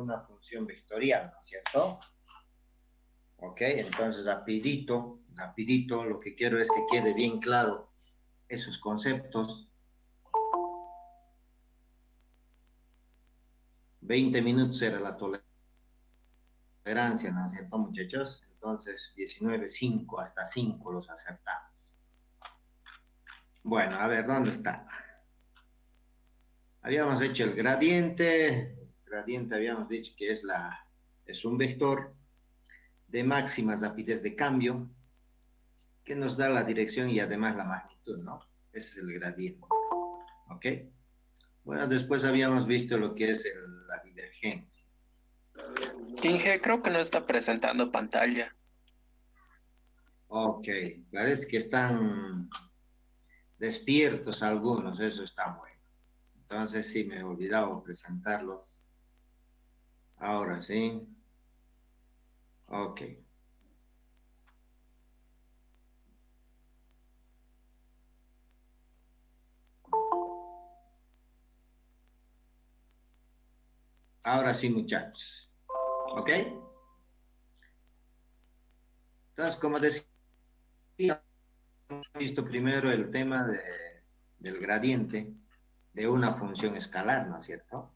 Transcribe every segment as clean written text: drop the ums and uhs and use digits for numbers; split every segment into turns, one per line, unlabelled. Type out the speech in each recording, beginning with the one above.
una función vectorial, ¿no es cierto? Ok, entonces rapidito, lo que quiero es que quede bien claro esos conceptos. 20 minutos era la tolerancia, ¿no es cierto, muchachos? Entonces, 19, 5, hasta 5 los acertamos. Bueno, a ver, ¿dónde está? Habíamos hecho el gradiente. Gradiente habíamos dicho que es un vector de máxima rapidez de cambio que nos da la dirección y además la magnitud, ¿no? Ese es el gradiente. ¿Ok? Bueno, después habíamos visto lo que es la divergencia.
Inge, creo que no está presentando pantalla.
Ok, parece que están despiertos algunos, eso está bueno. Entonces sí, me he olvidado presentarlos. Ahora sí. Ok. Ahora sí, muchachos. ¿Ok? Entonces, como decía, hemos visto primero el tema del gradiente de una función escalar, ¿no es cierto?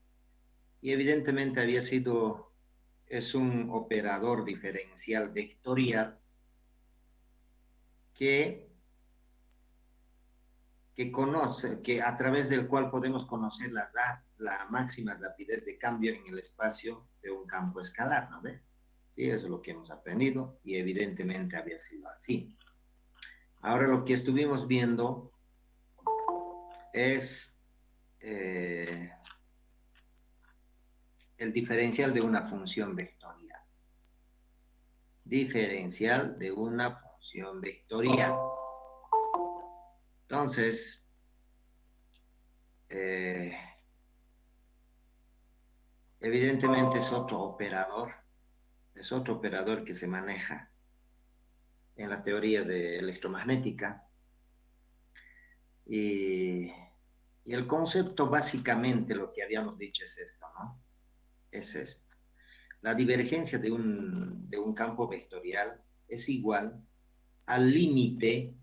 Y evidentemente es un operador diferencial vectorial que, que a través del cual podemos conocer la máxima rapidez de cambio en el espacio de un campo escalar, ¿no ve? Sí, eso es lo que hemos aprendido y evidentemente había sido así. Ahora lo que estuvimos viendo es el diferencial de una función vectorial. Diferencial de una función vectorial. Entonces, evidentemente es otro operador que se maneja en la teoría de electromagnética. Y el concepto básicamente lo que habíamos dicho es esto, ¿no? Es esto. La divergencia de un campo vectorial es igual al límite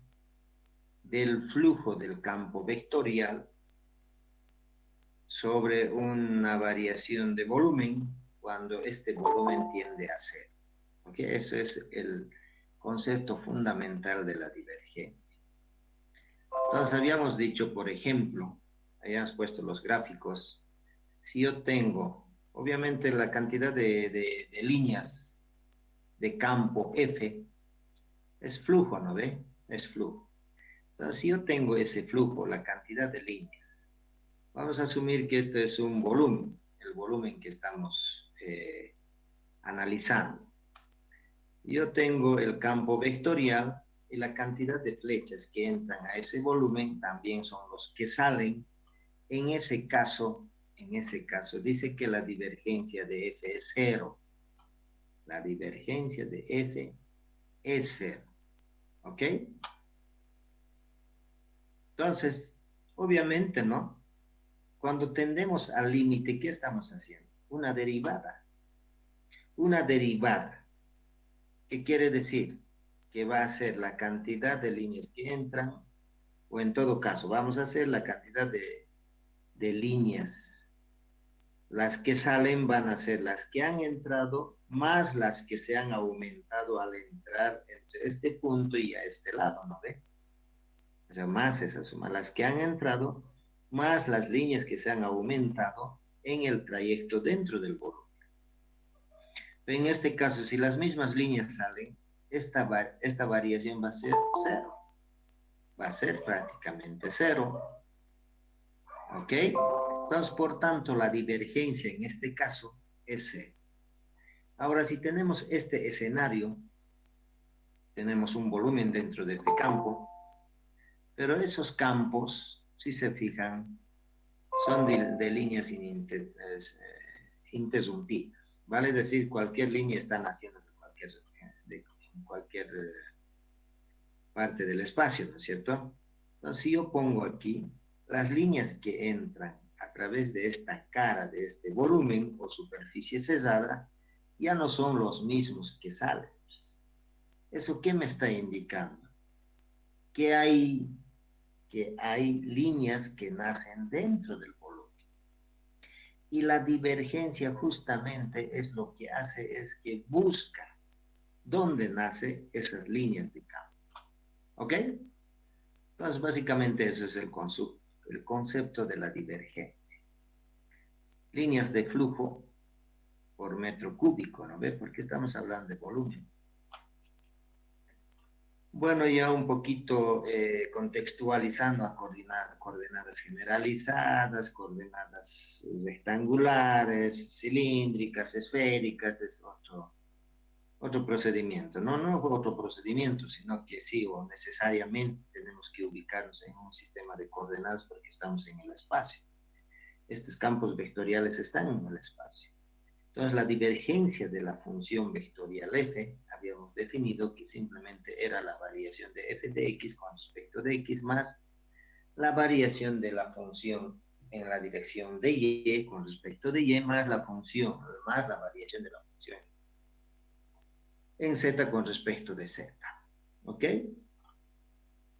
del flujo del campo vectorial sobre una variación de volumen cuando este volumen tiende a cero. ¿Okay? Ese es el concepto fundamental de la divergencia. Entonces habíamos dicho, por ejemplo, habíamos puesto los gráficos, si yo tengo, obviamente la cantidad de líneas de campo F es flujo, ¿no ve? Es flujo. Entonces, si yo tengo ese flujo, la cantidad de líneas, vamos a asumir que esto es un volumen, el volumen que estamos analizando. Yo tengo el campo vectorial y la cantidad de flechas que entran a ese volumen también son los que salen. En ese caso dice que la divergencia de F es cero. La divergencia de F es cero. ¿Ok? Entonces, obviamente, ¿no? Cuando tendemos al límite, ¿qué estamos haciendo? Una derivada. Una derivada. ¿Qué quiere decir? Que va a ser la cantidad de líneas que entran, o en todo caso, vamos a hacer la cantidad de líneas. Las que salen van a ser las que han entrado más las que se han aumentado al entrar entre este punto y a este lado, ¿no ve? O sea, más esa suma, las que han entrado más las líneas que se han aumentado en el trayecto dentro del volumen. En este caso, si las mismas líneas salen, esta variación va a ser cero. Va a ser prácticamente cero. ¿Ok? Entonces, por tanto, la divergencia en este caso es cero. Ahora, si tenemos este escenario, tenemos un volumen dentro de este campo, pero esos campos, si se fijan, son de líneas interrumpidas. Vale decir, cualquier línea está naciendo en cualquier parte del espacio, ¿no es cierto? Entonces, si yo pongo aquí las líneas que entran a través de esta cara, de este volumen o superficie cesada, ya no son los mismos que salen. ¿Eso qué me está indicando? Que hay líneas que nacen dentro del volumen. Y la divergencia justamente es lo que hace, es que busca dónde nacen esas líneas de campo. ¿Ok? Entonces, básicamente eso es el concepto de la divergencia. Líneas de flujo por metro cúbico, ¿no ve? Porque estamos hablando de volumen. Bueno, ya un poquito contextualizando a coordenadas generalizadas, coordenadas rectangulares, cilíndricas, esféricas, es otro procedimiento. No otro procedimiento, sino que sí, o necesariamente tenemos que ubicarnos en un sistema de coordenadas porque estamos en el espacio. Estos campos vectoriales están en el espacio. Entonces, la divergencia de la función vectorial f, habíamos definido que simplemente era la variación de f de x con respecto de x más la variación de la función en la dirección de y con respecto de y más la función, más la variación de la función en z con respecto de z. ¿Ok?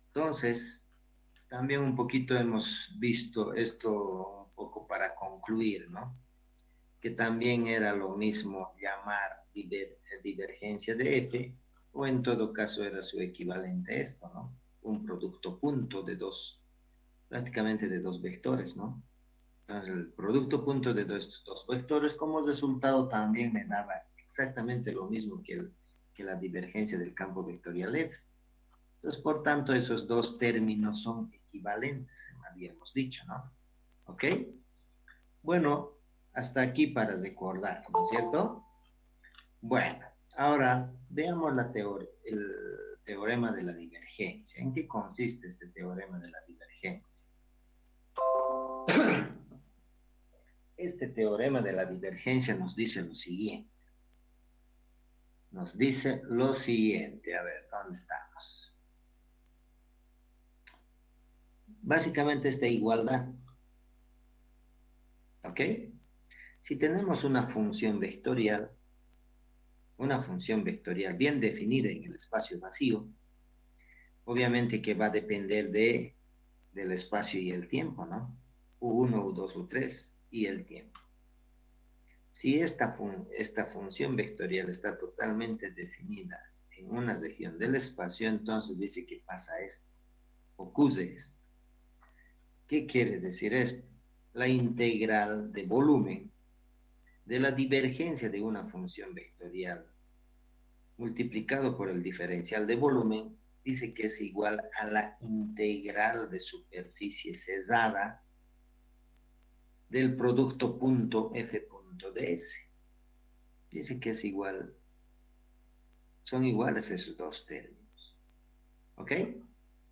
Entonces, también un poquito hemos visto esto un poco para concluir, ¿no? Que también era lo mismo llamar divergencia de f, o en todo caso era su equivalente a esto, ¿no? Un producto punto de prácticamente de dos vectores, ¿no? Entonces, el producto punto de estos dos vectores como resultado también me daba exactamente lo mismo que la divergencia del campo vectorial f. Entonces, por tanto, esos dos términos son equivalentes, habíamos dicho, ¿no? ¿Ok? Bueno, hasta aquí para recordar, ¿no es cierto? Bueno, ahora veamos el teorema de la divergencia. ¿En qué consiste este teorema de la divergencia? Este teorema de la divergencia nos dice lo siguiente. Nos dice lo siguiente. A ver, ¿dónde estamos? Básicamente esta igualdad. ¿Ok? Si tenemos una función vectorial bien definida en el espacio vacío, obviamente que va a depender del espacio y el tiempo, ¿no? U1, U2, U3 y el tiempo. Si esta función vectorial está totalmente definida en una región del espacio, entonces dice que pasa esto, ocurre esto. ¿Qué quiere decir esto? La integral de volumen de la divergencia de una función vectorial multiplicado por el diferencial de volumen dice que es igual a la integral de superficie cesada del producto punto f punto ds. Dice que es igual, son iguales esos dos términos. ¿Ok?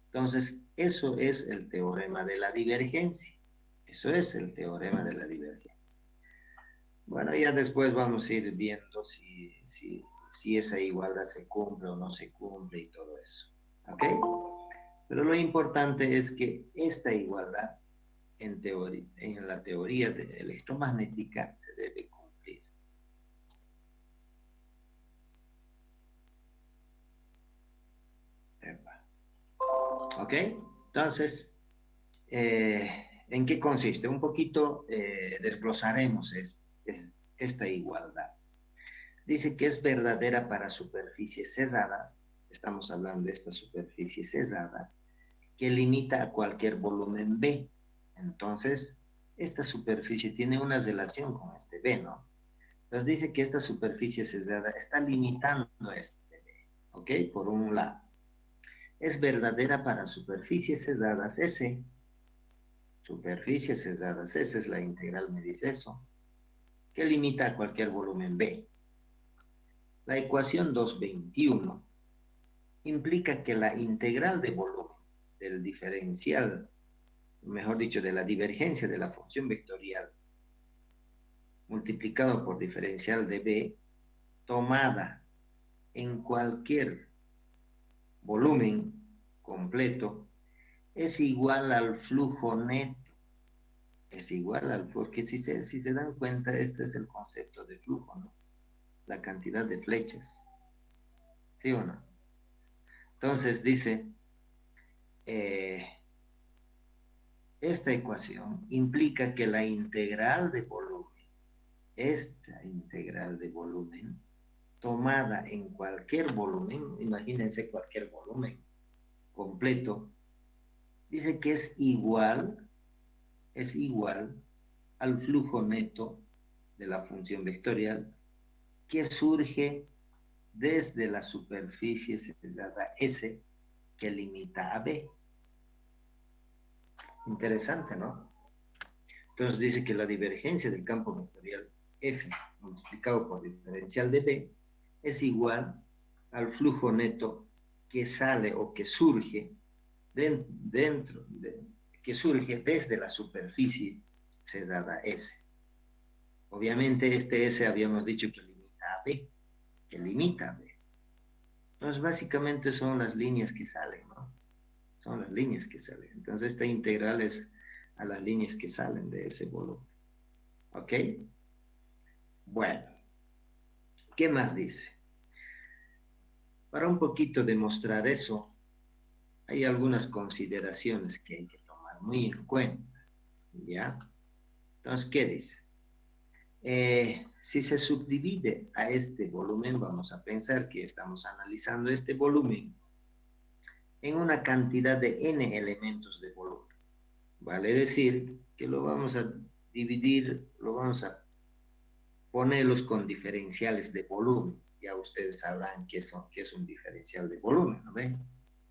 Entonces, eso es el teorema de la divergencia. Eso es el teorema de la divergencia. Bueno, ya después vamos a ir viendo si esa igualdad se cumple o no se cumple y todo eso. ¿Ok? Pero lo importante es que esta igualdad en la teoría electromagnética se debe cumplir. ¿Ok? Entonces, ¿en qué consiste? Un poquito desglosaremos esta igualdad. Dice que es verdadera para superficies cesadas, estamos hablando de esta superficie cesada, que limita a cualquier volumen B. Entonces, esta superficie tiene una relación con este B, ¿no? Entonces dice que esta superficie cesada está limitando a este B, ¿ok? Por un lado. Es verdadera para superficies cesadas S. Superficies cesadas S es la integral, me dice eso, que limita a cualquier volumen B. La ecuación 221 implica que la integral de volumen del diferencial, mejor dicho, de la divergencia de la función vectorial multiplicado por diferencial de B, tomada en cualquier volumen completo, es igual al flujo neto Es igual al, porque si se dan cuenta, este es el concepto de flujo, ¿no? La cantidad de flechas, ¿sí o no? Entonces dice, eh, esta ecuación implica que la integral de volumen, esta integral de volumen, tomada en cualquier volumen, imagínense cualquier volumen completo, dice que es igual al flujo neto de la función vectorial que surge desde la superficie sesgada S que limita a B. Interesante, ¿no? Entonces dice que la divergencia del campo vectorial F multiplicado por diferencial de B es igual al flujo neto que sale o que surge que surge desde la superficie sesgada S. Obviamente este S habíamos dicho que limita a B, que limita a B. Entonces básicamente son las líneas que salen, ¿no? Son las líneas que salen. Entonces esta integral es a las líneas que salen de ese volumen. ¿Ok? Bueno, ¿qué más dice? Para un poquito demostrar eso, hay algunas consideraciones que hay que tomar muy en cuenta. ¿Ya? Entonces, ¿qué dice? Si se subdivide a este volumen, vamos a pensar que estamos analizando este volumen en una cantidad de n elementos de volumen. Vale decir que lo vamos a dividir, lo vamos a ponerlos con diferenciales de volumen. Ya ustedes sabrán qué es un diferencial de volumen, ¿no ven?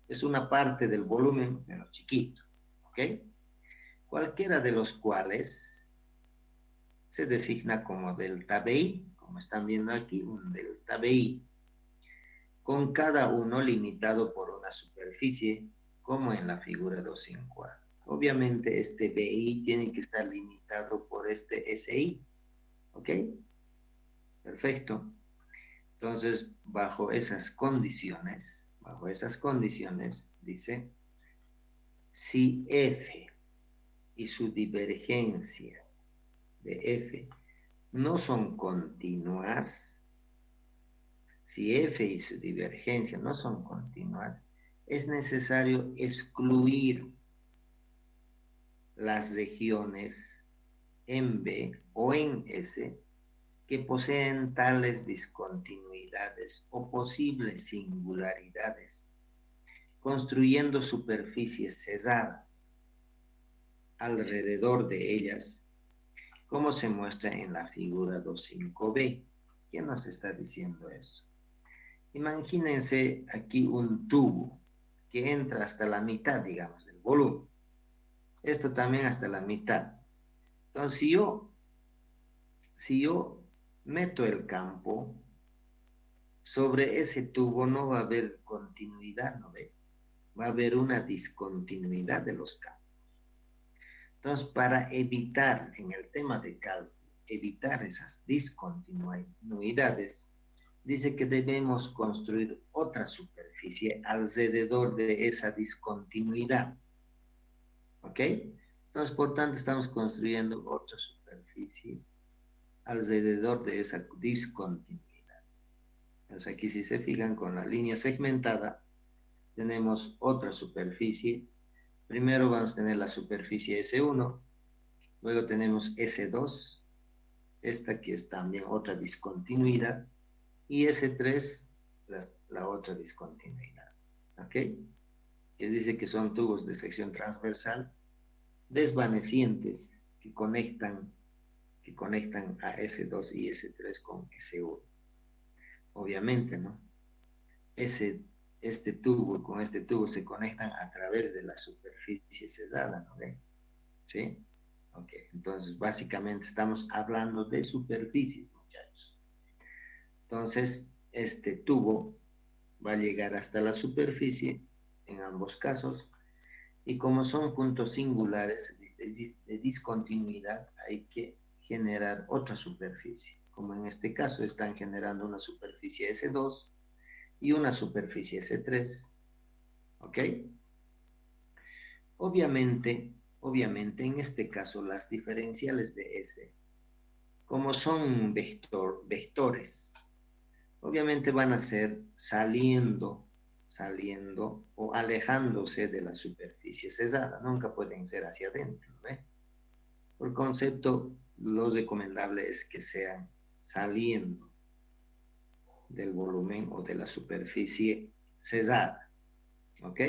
Es una parte del volumen, pero chiquito, ¿ok? Cualquiera de los cuales se designa como delta BI, como están viendo aquí, un delta BI, con cada uno limitado por una superficie, como en la figura 2.4. Obviamente este BI tiene que estar limitado por este SI, ¿ok? Perfecto. Entonces, bajo esas condiciones, dice, si F y su divergencia de F no son continuas, si F y su divergencia no son continuas, es necesario excluir las regiones en B o en S que poseen tales discontinuidades o posibles singularidades, construyendo superficies cesadas alrededor de ellas, como se muestra en la figura 2.5b. ¿Quién nos está diciendo eso? Imagínense aquí un tubo que entra hasta la mitad, digamos, del volumen. Esto también hasta la mitad. Entonces, si yo meto el campo, sobre ese tubo no va a haber continuidad, ¿no ve? Va a haber una discontinuidad de los campos. Entonces, para evitar, en el tema de cálculo, evitar esas discontinuidades, dice que debemos construir otra superficie alrededor de esa discontinuidad. ¿Ok? Entonces, por tanto, estamos construyendo otra superficie alrededor de esa discontinuidad. Entonces, aquí si se fijan con la línea segmentada, tenemos otra superficie. Primero vamos a tener la superficie S1, luego tenemos S2, esta que es también otra discontinuidad, y S3, la otra discontinuidad. ¿Ok? Que dice que son tubos de sección transversal desvanecientes que conectan a S2 y S3 con S1. Obviamente, ¿no? Este tubo con este tubo se conectan a través de la superficie cesada, ¿no ven? ¿Sí? Ok, entonces básicamente estamos hablando de superficies, muchachos. Entonces, este tubo va a llegar hasta la superficie en ambos casos, y como son puntos singulares de discontinuidad, hay que generar otra superficie. Como en este caso están generando una superficie S2 y una superficie S3. ¿Ok? Obviamente, obviamente en este caso las diferenciales de S, como son vectores, obviamente van a ser saliendo o alejándose de la superficie cesada, nunca pueden ser hacia adentro, ¿ve? Por concepto, lo recomendable es que sean saliendo del volumen o de la superficie cesada, ¿ok?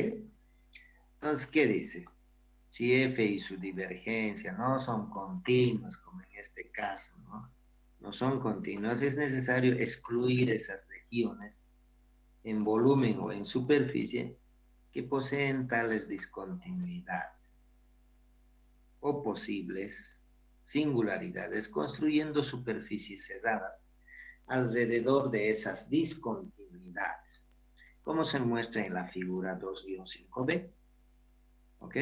Entonces, ¿qué dice? Si F y su divergencia no son continuas, como en este caso, ¿no? No son continuas, es necesario excluir esas regiones en volumen o en superficie que poseen tales discontinuidades o posibles singularidades, construyendo superficies cesadas alrededor de esas discontinuidades, como se muestra en la figura 2-5b. ¿Ok?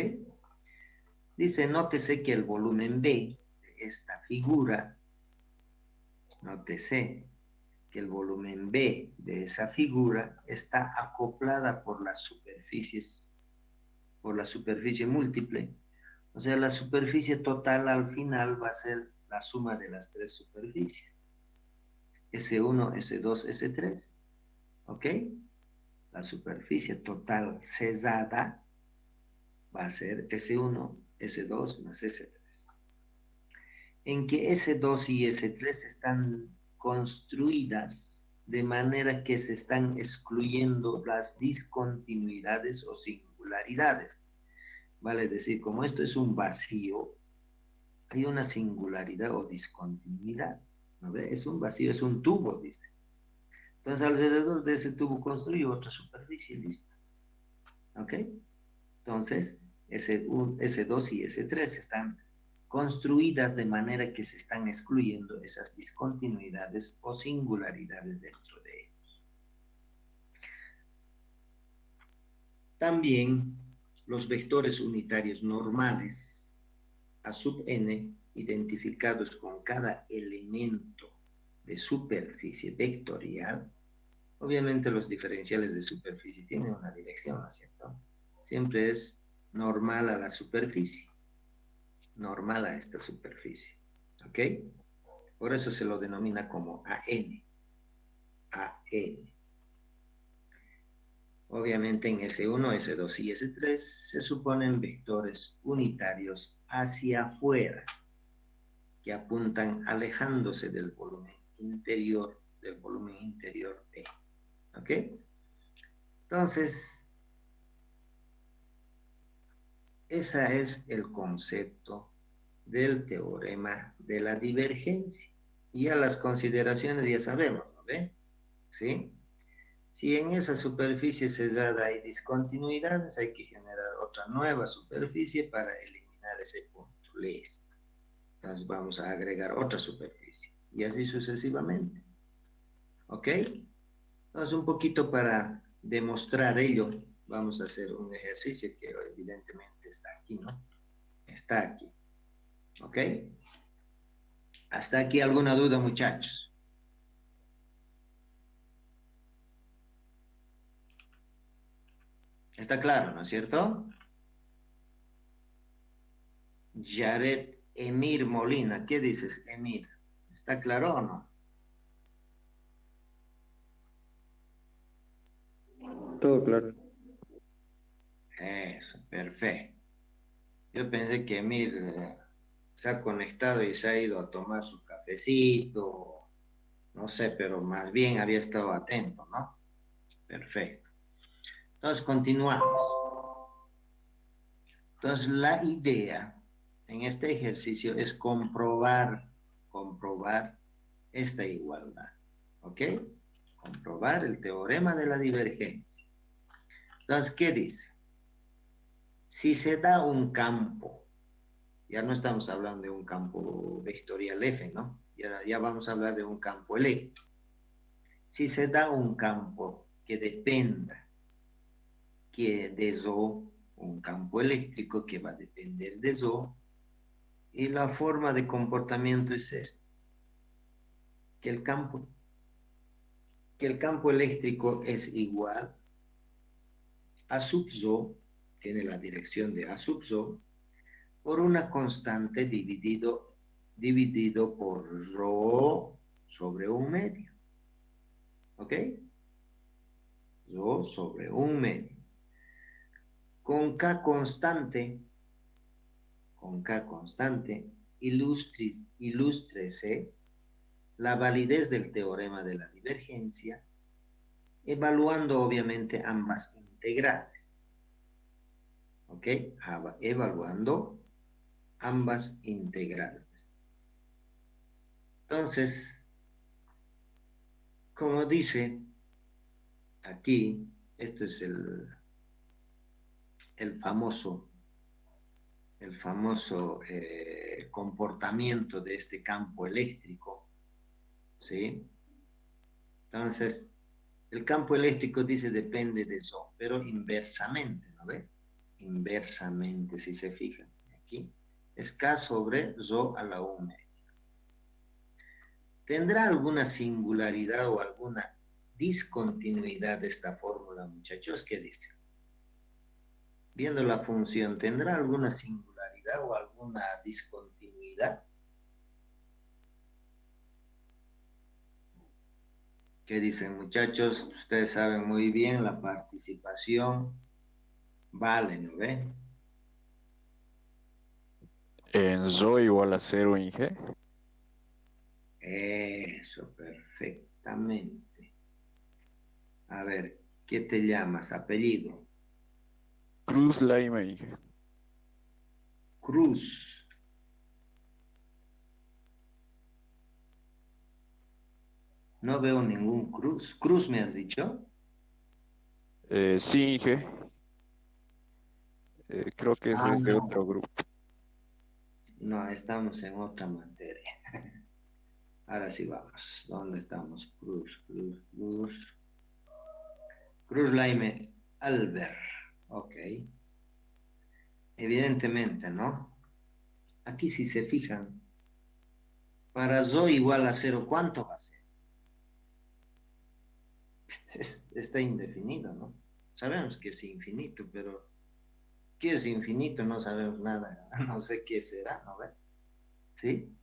Dice, nótese que el volumen B de esta figura, nótese que el volumen B de esa figura está acoplada por las superficies, por la superficie múltiple. O sea, la superficie total al final va a ser la suma de las tres superficies. S1, S2, S3. ¿Ok? La superficie total cesada va a ser S1, S2 más S3. En que S2 y S3 están construidas de manera que se están excluyendo las discontinuidades o singularidades. Vale decir, como esto es un vacío, hay una singularidad o discontinuidad. ¿No ve? Es un vacío, es un tubo, dice. Entonces, alrededor de ese tubo construyo otra superficie, listo. ¿Ok? Entonces, S2 y S3 están construidas de manera que se están excluyendo esas discontinuidades o singularidades dentro de ellos. También los vectores unitarios normales a sub n, identificados con cada elemento de superficie vectorial, obviamente los diferenciales de superficie tienen una dirección, ¿no es cierto? Siempre es normal a la superficie, normal a esta superficie, ¿ok? Por eso se lo denomina como AN. AN. Obviamente en S1, S2 y S3 se suponen vectores unitarios hacia afuera, que apuntan alejándose del volumen interior B. ¿Ok? Entonces, ese es el concepto del teorema de la divergencia. Y a las consideraciones ya sabemos, ¿no ve? ¿Sí? Si en esa superficie cesada hay discontinuidades, hay que generar otra nueva superficie para eliminar ese punto. Listo. Entonces vamos a agregar otra superficie. Y así sucesivamente. ¿Ok? Entonces un poquito para demostrar ello, vamos a hacer un ejercicio que evidentemente está aquí, ¿no? Está aquí. ¿Ok? ¿Hasta aquí alguna duda, muchachos? Está claro, ¿no es cierto? Jared Emir Molina, ¿qué dices, Emir? ¿Está claro o no?
Todo claro.
Eso, perfecto. Yo pensé que Emir se ha conectado y se ha ido a tomar su cafecito, no sé, pero más bien había estado atento, ¿no? Perfecto. Entonces, continuamos. Entonces, la idea en este ejercicio es comprobar esta igualdad, ¿ok? Comprobar el teorema de la divergencia. Entonces, ¿qué dice? Si se da un campo, ya no estamos hablando de un campo vectorial F, ¿no? Ya vamos a hablar de un campo eléctrico. Si se da un campo que dependa de Rho, un campo eléctrico que va a depender de Rho, y la forma de comportamiento es esta, que el campo eléctrico es igual a sub Rho, tiene la dirección de A sub Rho, por una constante dividido por rho sobre un medio. ¿Ok? Rho sobre un medio. Con K constante, ilústrese la validez del teorema de la divergencia, evaluando obviamente ambas integrales. ¿Ok? Evaluando ambas integrales. Entonces, como dice aquí, esto es el famoso comportamiento de este campo eléctrico, ¿sí? Entonces, el campo eléctrico dice depende de eso, pero inversamente, ¿no ve? Inversamente, si se fijan, aquí es K sobre Rho a la 1. ¿Tendrá alguna singularidad o alguna discontinuidad de esta fórmula, muchachos? ¿Qué dice? Viendo la función, ¿tendrá alguna singularidad o alguna discontinuidad? ¿Qué dicen, muchachos? Ustedes saben muy bien, la participación vale, ¿no ven?
En Rho igual a 0 en G.
Eso, perfectamente. A ver, ¿qué te llamas? Apellido.
Cruz Laima en G.
Cruz. No veo ningún Cruz. ¿Cruz me has dicho?
Sí, en G. Creo que ese es de
No.
otro grupo.
No, estamos en otra materia. Ahora sí vamos. ¿Dónde estamos? Cruz. Cruz Laime Albert. Ok. Evidentemente, ¿no? Aquí si se fijan, para Zo igual a 0, ¿cuánto va a ser? Está indefinido, ¿no? Sabemos que es infinito, pero ¿qué es infinito? No sabemos nada. No sé qué será, ¿no ve? ¿Sí?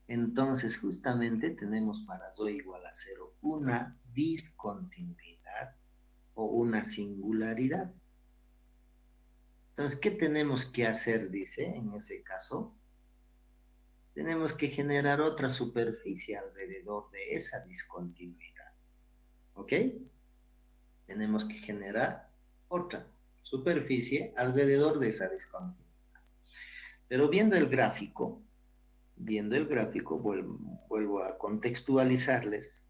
Entonces, justamente tenemos para Zo igual a 0 una discontinuidad o una singularidad. Entonces, ¿qué tenemos que hacer? Dice, en ese caso, tenemos que generar otra superficie alrededor de esa discontinuidad. ¿Ok? Tenemos que generar otra superficie alrededor de esa discontinuidad. Pero viendo el gráfico, vuelvo a contextualizarles.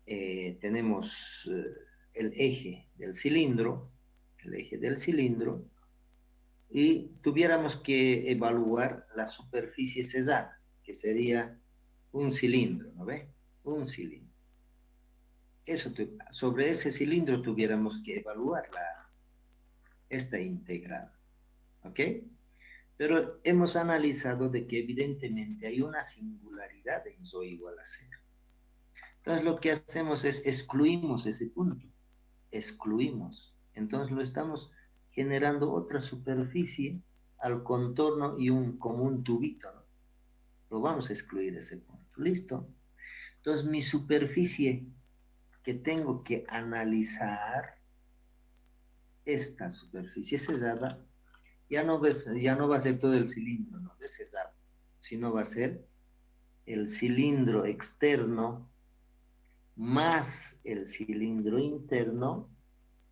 Tenemos el eje del cilindro, y tuviéramos que evaluar la superficie cesada, que sería un cilindro, ¿no ve? Un cilindro. Sobre ese cilindro tuviéramos que evaluar esta integral, ¿ok? Pero hemos analizado de que evidentemente hay una singularidad en Rho igual a 0. Entonces lo que hacemos es excluimos ese punto, excluimos. Entonces lo estamos generando otra superficie al contorno y como un tubito, ¿no? Lo vamos a excluir ese punto, ¿listo? Entonces mi superficie que tengo que analizar, esta superficie cesada, ya no va a ser todo el cilindro, no es cesado, sino va a ser el cilindro externo más el cilindro interno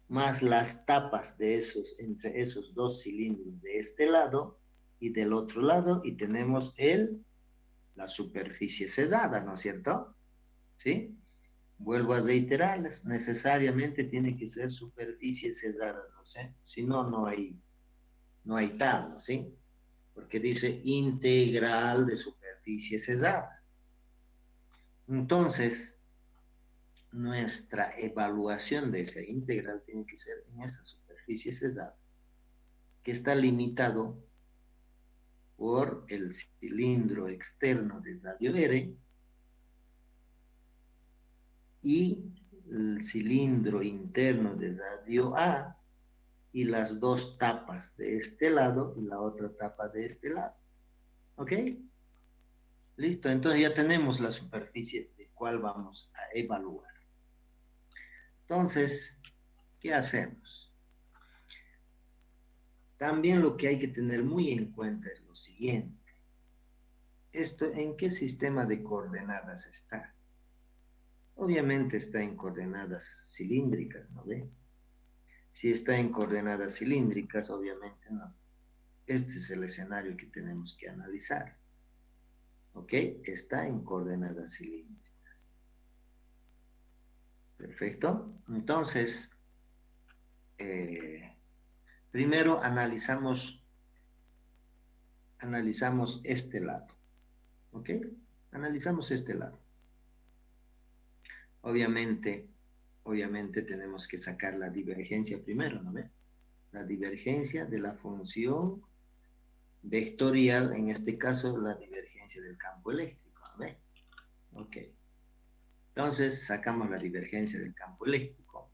más las tapas de entre esos dos cilindros de este lado y del otro lado, y tenemos la superficie cesada, ¿no es cierto? ¿Sí? Vuelvo a reiterarles, necesariamente tiene que ser superficie cesada, ¿no sé? Si no, no hay tal, ¿no? ¿Sí? Porque dice integral de superficie cesada. Entonces, nuestra evaluación de esa integral tiene que ser en esa superficie cesada, que está limitado por el cilindro externo de radio R y el cilindro interno de radio A y las dos tapas de este lado y la otra tapa de este lado. ¿Ok? Listo, entonces ya tenemos la superficie de cuál vamos a evaluar. Entonces, ¿qué hacemos? También lo que hay que tener muy en cuenta es lo siguiente. ¿Esto en qué sistema de coordenadas está? Obviamente está en coordenadas cilíndricas, ¿no ve? Si está en coordenadas cilíndricas, obviamente no. Este es el escenario que tenemos que analizar. ¿Ok? Está en coordenadas cilíndricas. Perfecto. Entonces, primero analizamos este lado. ¿Ok? Analizamos este lado. Obviamente tenemos que sacar la divergencia primero, ¿no ve? La divergencia de la función vectorial, en este caso la divergencia del campo eléctrico, ¿no ve? Ok. Entonces sacamos la divergencia del campo eléctrico.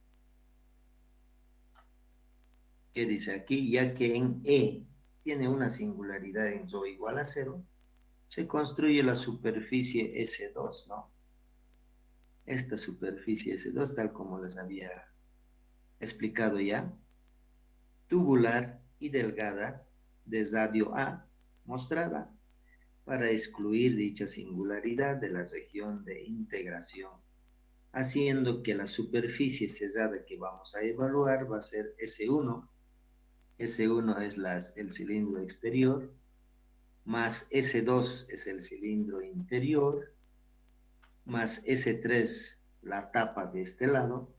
¿Qué dice aquí? Ya que en E tiene una singularidad en ρ igual a 0, se construye la superficie S2, ¿no? Esta superficie S2, tal como les había explicado ya, tubular y delgada de radio A mostrada para excluir dicha singularidad de la región de integración, haciendo que la superficie cesada que vamos a evaluar va a ser S1. S1 es el cilindro exterior, más S2 es el cilindro interior, más S3 la tapa de este lado,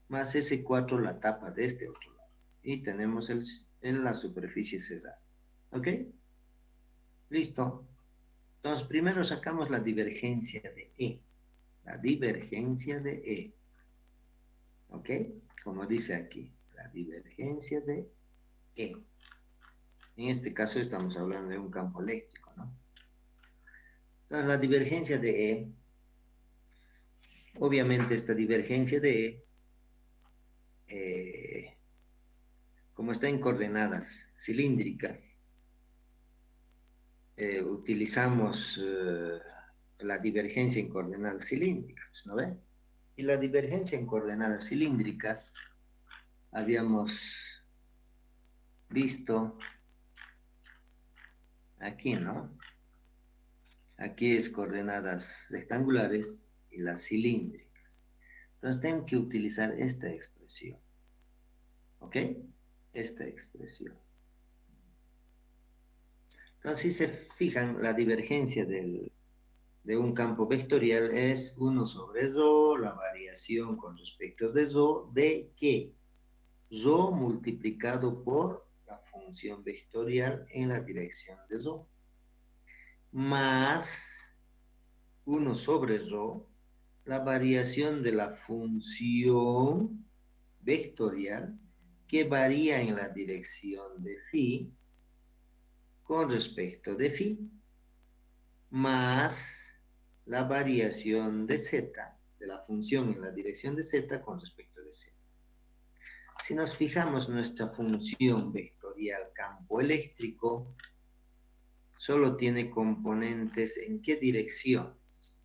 más S4 la tapa de este otro lado. Y tenemos en la superficie cesada. ¿Ok? Listo. Entonces, primero sacamos la divergencia de E. La divergencia de E. ¿Ok? Como dice aquí, la divergencia de E. En este caso estamos hablando de un campo eléctrico, ¿no? Entonces, la divergencia de E, obviamente esta divergencia de E, como está en coordenadas cilíndricas, utilizamos la divergencia en coordenadas cilíndricas, ¿no ve? Y la divergencia en coordenadas cilíndricas habíamos visto aquí, ¿no? Aquí es coordenadas rectangulares y las cilíndricas. Entonces tengo que utilizar esta expresión. ¿Ok? Esta expresión. Entonces, si se fijan, la divergencia de un campo vectorial es 1 sobre ρ, la variación con respecto de ρ, ¿de qué? Ρ multiplicado por la función vectorial en la dirección de ρ, más 1 sobre ρ, la variación de la función vectorial que varía en la dirección de phi con respecto de phi, más la variación de z, de la función en la dirección de z con respecto de z. Si nos fijamos, nuestra función vectorial campo eléctrico solo tiene componentes ¿en qué direcciones?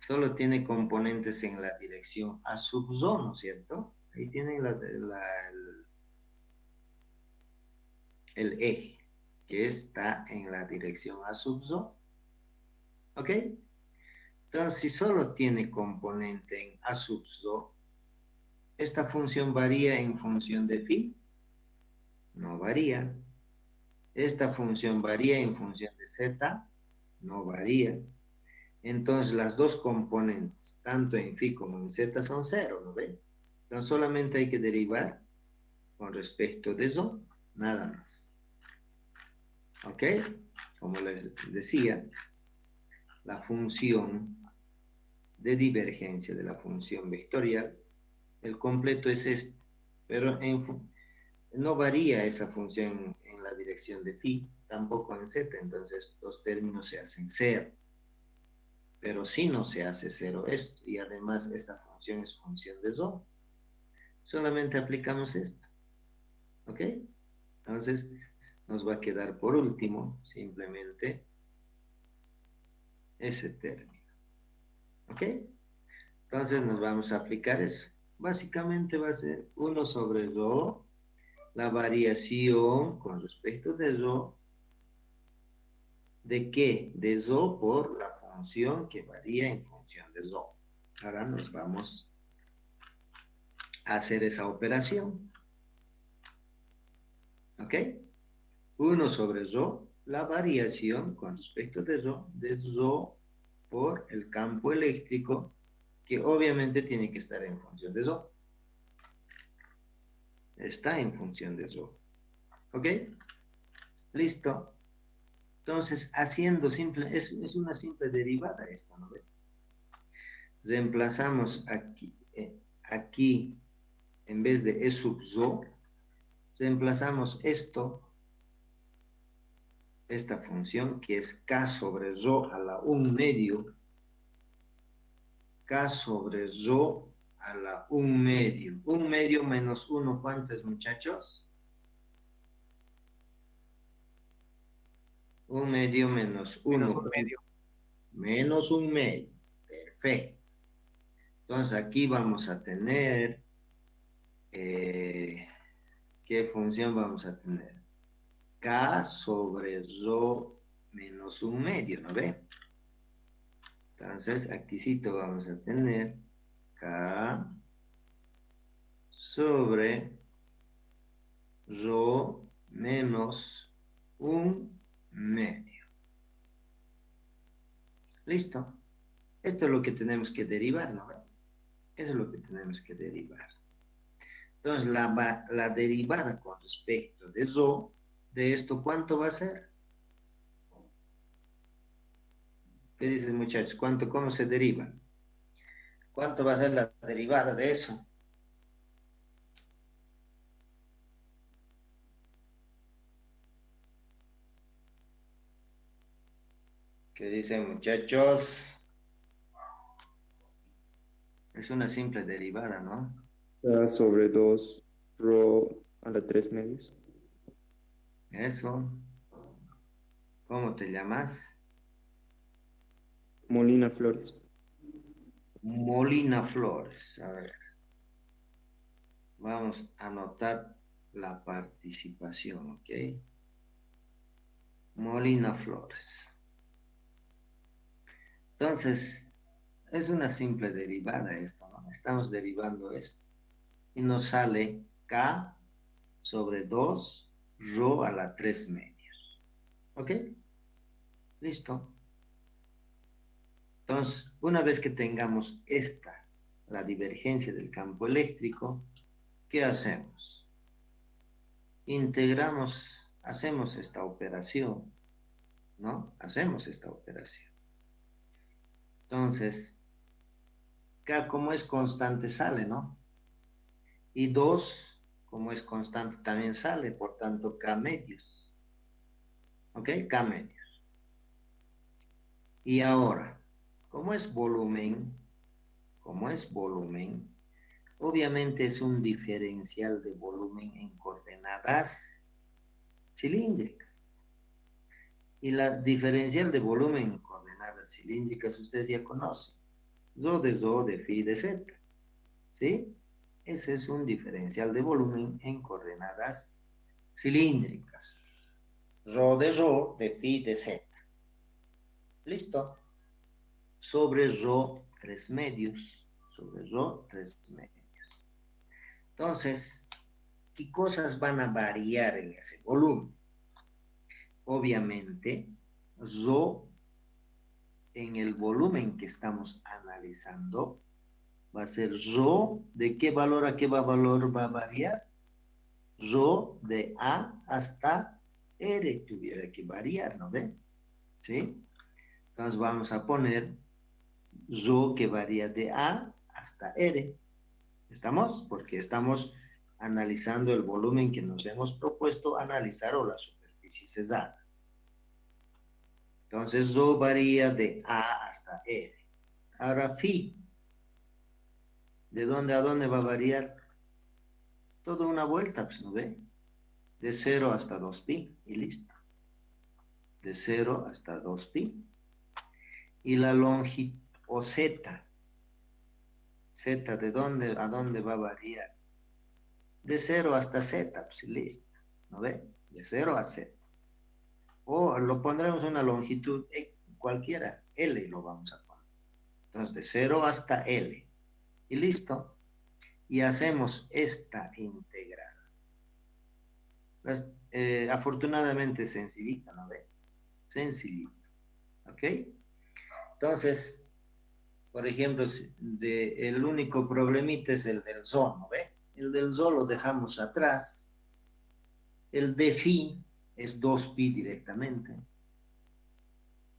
Solo tiene componentes en la dirección A sub ρ, ¿no es cierto? Ahí tienen el eje, que está en la dirección A sub ρ. ¿Ok? Entonces, si solo tiene componente en A sub ρ, ¿esta función varía en función de phi? No varía. ¿Esta función varía en función de z? No varía. Entonces, las dos componentes, tanto en phi como en z, son 0, ¿no ven? Entonces, solamente hay que derivar con respecto de eso, nada más. ¿Ok? Como les decía, la función de divergencia de la función vectorial, el completo es este, pero no varía esa función en la dirección de phi, tampoco en z, entonces los términos se hacen 0. Pero si no se hace 0 esto, y además esta función es función de ρ. solamente aplicamos esto. ¿Ok? Entonces, nos va a quedar por último simplemente ese término. ¿Ok? Entonces nos vamos a aplicar eso. Básicamente va a ser 1 sobre rho, la variación con respecto de rho. ¿De qué? De rho por la función que varía en función de rho. Ahora nos vamos a hacer esa operación. ¿Ok? 1 sobre rho, la variación con respecto de rho por el campo eléctrico, que obviamente tiene que estar en función de rho. Está en función de rho. ¿Ok? Listo. Entonces, haciendo simple, es una simple derivada esta, ¿no ve? Reemplazamos aquí, en vez de E sub rho, reemplazamos esta función, que es K sobre rho a la 1/2, K sobre rho a la 1/2. 1/2 menos 1, ¿cuánto es, muchachos? 1/2 menos 1.
Menos un medio.
Menos 1/2. Perfecto. Entonces aquí vamos a tener, ¿qué función vamos a tener? K sobre rho menos 1/2, ¿no ve? Entonces aquícito vamos a tener K sobre rho menos 1/2. ¿Listo? Esto es lo que tenemos que derivar, ¿no? Eso es lo que tenemos que derivar. Entonces, la derivada con respecto de rho, de esto, ¿cuánto va a ser? ¿Qué dicen, muchachos? ¿Cómo se deriva? ¿Cuánto va a ser la derivada de eso? ¿Qué dicen, muchachos? Es una simple derivada, ¿no?
K sobre 2 rho a la 3/2.
Eso. ¿Cómo te llamas?
Molina Flores.
Molina Flores. A ver. Vamos a anotar la participación, ¿ok? Molina Flores. Entonces, es una simple derivada esto, ¿no? Estamos derivando esto. Y nos sale K sobre 2 rho a la 3/2. ¿Ok? Listo. Entonces, una vez que tengamos la divergencia del campo eléctrico, ¿qué hacemos? Integramos, hacemos esta operación, ¿no? Hacemos esta operación. Entonces, K como es constante sale, ¿no? Y 2, como es constante, también sale, por tanto, K medios. ¿Ok? K medios. Y ahora, como es volumen, obviamente es un diferencial de volumen en coordenadas cilíndricas. Y la diferencial de volumen en coordenadas cilíndricas ustedes ya conocen. Rho de phi de z. ¿Sí? Ese es un diferencial de volumen en coordenadas cilíndricas. Rho de phi de z. ¿Listo? Sobre rho 3/2. Sobre rho 3/2. Entonces, ¿qué cosas van a variar en ese volumen? Obviamente, rho en el volumen que estamos analizando va a ser rho, ¿de qué valor a qué valor va a variar? Rho de A hasta R tuviera que variar, ¿no ven? ¿Sí? Entonces vamos a poner rho que varía de A hasta R. ¿Estamos? Porque estamos analizando el volumen que nos hemos propuesto analizar o la superficie cesada. Entonces, rho varía de A hasta R. Ahora, phi. ¿De dónde a dónde va a variar? Toda una vuelta, pues, ¿no ve? De 0 hasta 2pi y listo. De 0 hasta 2pi. Y la longitud, o z. Z, ¿de dónde a dónde va a variar? De 0 hasta z, pues, y listo. ¿No ve? De 0 a z. O lo pondremos una longitud cualquiera, L lo vamos a poner. Entonces, de 0 hasta L. Y listo. Y hacemos esta integral. Afortunadamente sencillita, ¿no ve? Sencillito. ¿Ok? Entonces, por ejemplo, el único problemita es el del zo, ¿no ve? El del zo lo dejamos atrás. El de phi es 2pi directamente.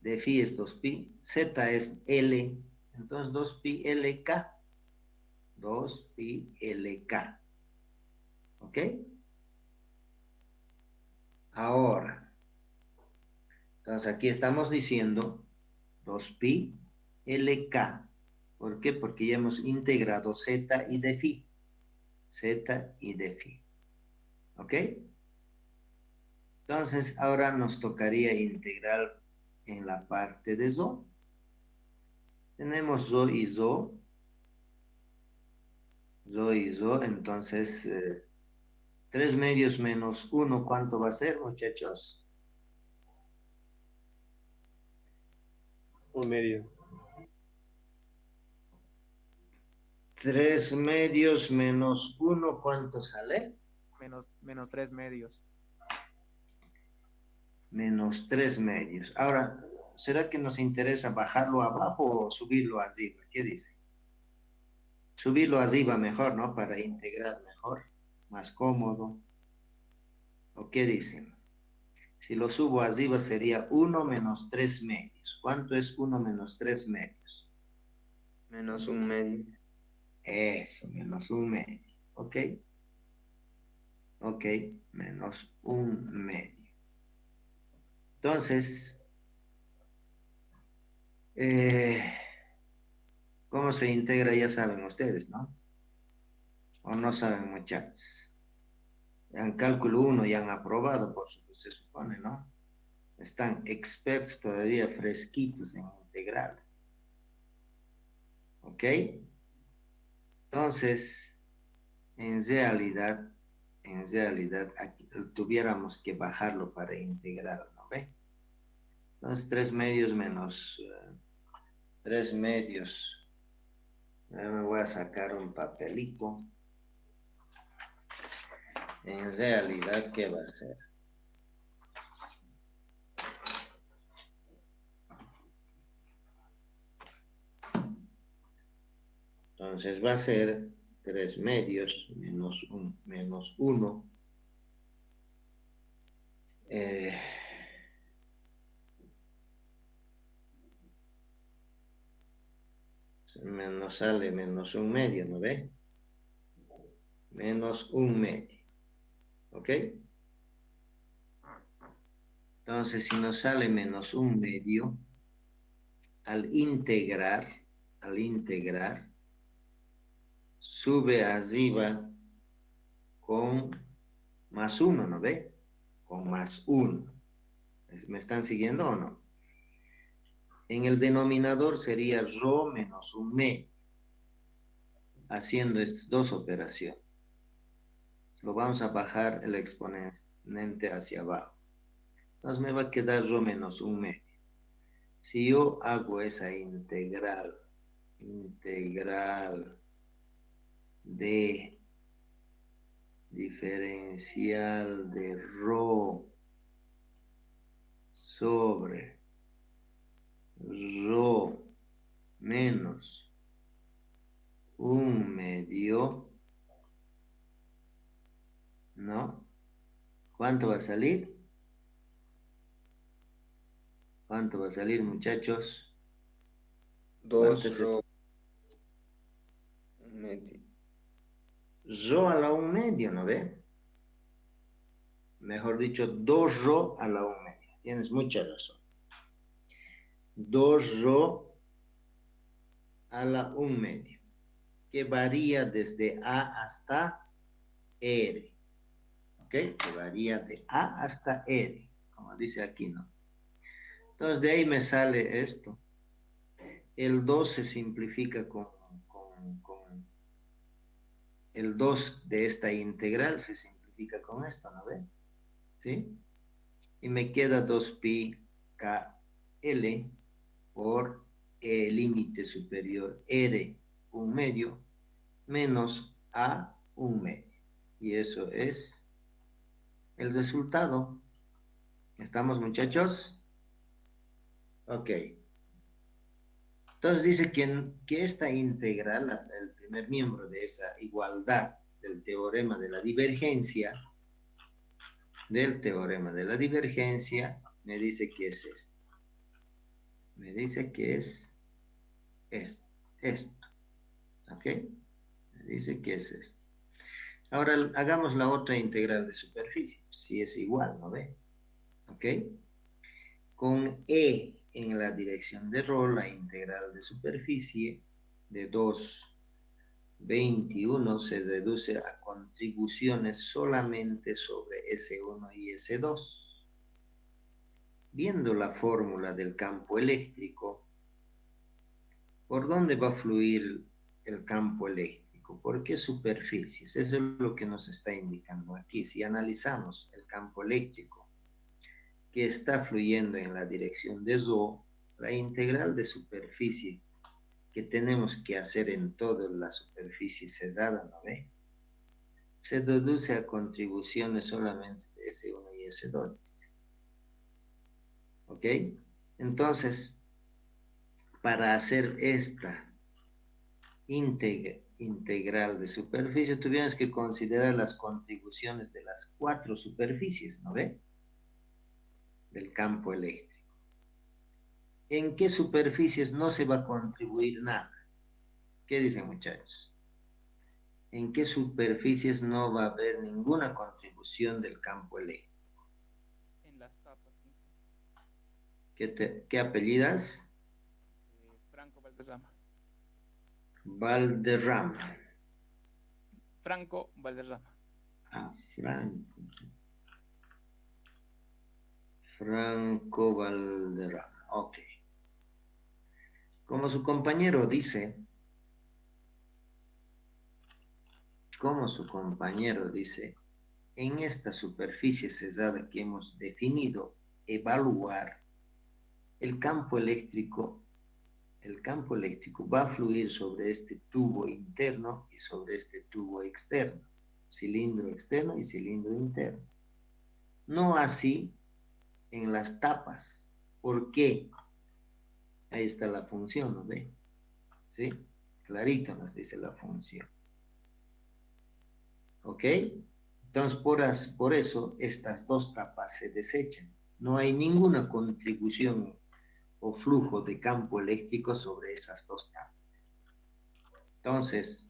De phi es 2pi. Z es L. Entonces 2pi LK. 2pi LK. ¿Ok? Ahora. Entonces aquí estamos diciendo 2pi LK. ¿Por qué? Porque ya hemos integrado Z y de phi. Z y de phi. ¿Ok? Entonces ahora nos tocaría integrar en la parte de zo. Tenemos zo y zo. Zo y zo, entonces 3 medios menos 1, ¿cuánto va a ser, muchachos?
1 medio.
3 medios menos 1, ¿cuánto sale?
Menos 3 medios.
Menos 3 medios. Ahora, ¿será que nos interesa bajarlo abajo o subirlo arriba? ¿Qué dice? Subirlo arriba mejor, ¿no? Para integrar mejor, más cómodo. ¿O qué dicen? Si lo subo arriba sería 1 menos 3 medios. ¿Cuánto es 1 menos 3 medios?
Menos 1 medio.
Eso, menos 1 medio. ¿Ok? Ok, menos 1 medio. Entonces, ¿cómo se integra? Ya saben ustedes, ¿no? ¿O no saben, muchachos? En cálculo 1 ya han aprobado, por supuesto, se supone, ¿no? Están expertos todavía fresquitos en integrales. ¿Ok? Entonces, en realidad, aquí tuviéramos que bajarlo para integrar, ¿no ve? Entonces, 3 medios menos 3 medios. Me voy a sacar un papelito. En realidad, ¿qué va a ser? Entonces va a ser 3 medios menos 1. Nos sale menos 1 medio, ¿no ve? Menos 1 medio. ¿Ok? Entonces, si nos sale menos 1 medio, al integrar, sube arriba con más 1, ¿no ve? Con más 1. ¿Me están siguiendo o no? En el denominador sería rho menos 1 medio, haciendo estas dos operaciones. Lo vamos a bajar el exponente hacia abajo. Entonces me va a quedar rho menos 1 medio. Si yo hago esa integral de diferencial de rho sobre rho menos 1 medio, ¿no? ¿Cuánto va a salir? ¿Cuánto va a salir, muchachos?
2 rho 1 medio.
Rho a la 1 medio, ¿no ve? Mejor dicho, 2 rho a la 1 medio. Tienes mucha razón. 2 rho a la 1 medio, que varía desde A hasta R. ¿Ok? Que varía de A hasta R, como dice aquí, ¿no? Entonces, de ahí me sale esto. El 2 se simplifica con el 2 de esta integral, se simplifica con esto, ¿no ven? ¿Sí? Y me queda 2pi KL por límite superior R, 1/2, menos A, 1/2. Y eso es el resultado. ¿Estamos, muchachos? Ok. Entonces dice que esta integral, el primer miembro de esa igualdad del teorema de la divergencia, me dice que es esto. Me dice que es esto. ¿Ok? Me dice que es esto. Ahora hagamos la otra integral de superficie, si es igual, ¿no ve? ¿Ok? Con E en la dirección de ρ, la integral de superficie de 2,21 se reduce a contribuciones solamente sobre S1 y S2. Viendo la fórmula del campo eléctrico, ¿por dónde va a fluir el campo eléctrico? ¿Por qué superficies? Eso es lo que nos está indicando aquí. Si analizamos el campo eléctrico que está fluyendo en la dirección de ρ, la integral de superficie que tenemos que hacer en toda la superficie cerrada, ¿no ve? Se deduce a contribuciones solamente de S1 y S2. ¿Ok? Entonces, para hacer esta integral de superficie, tuvimos que considerar las contribuciones de las 4 superficies, ¿no ve? Del campo eléctrico. ¿En qué superficies no se va a contribuir nada? ¿Qué dicen, muchachos? ¿En qué superficies no va a haber ninguna contribución del campo eléctrico?
En las tapas, sí.
¿Qué apellidas?
Franco Valderrama.
Valderrama.
Franco Valderrama.
Ah, Franco Valderrama. Ok. Como su compañero dice, en esta superficie cerrada que hemos definido, evaluar el campo eléctrico va a fluir sobre este tubo interno y sobre este tubo externo, cilindro externo y cilindro interno. No así en las tapas. ¿Por qué? Ahí está la función, ¿no ve? ¿Sí? Clarito nos dice la función. ¿Ok? Entonces, por eso estas dos tapas se desechan. No hay ninguna contribución o flujo de campo eléctrico sobre esas dos tapas. Entonces,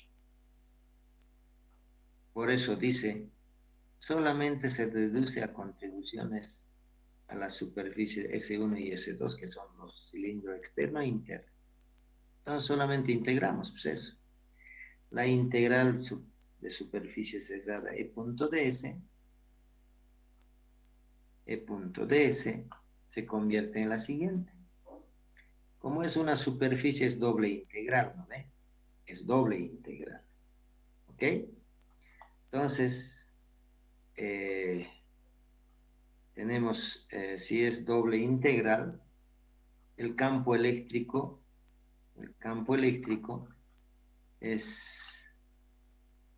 por eso dice, solamente se deduce a contribuciones a la superficie S1 y S2, que son los cilindros externo e interno. Entonces, solamente integramos, pues eso. La integral de superficie cerrada E.ds se convierte en la siguiente. Como es una superficie, es doble integral, ¿no ve? Es doble integral. ¿Ok? Entonces, tenemos, si es doble integral, el campo eléctrico es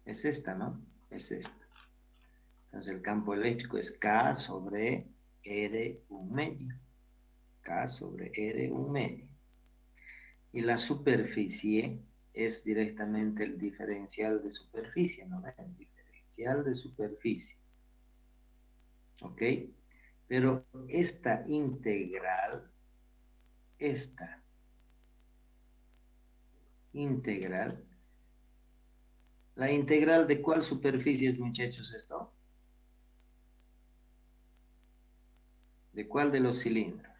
esta, ¿no? Es esta. Entonces, el campo eléctrico es K sobre R 1/2. K sobre R 1/2. Y la superficie es directamente el diferencial de superficie, ¿no? El diferencial de superficie. ¿Ok? Pero esta integral, ¿la integral de cuál superficie es, muchachos, esto? ¿De cuál de los cilindros?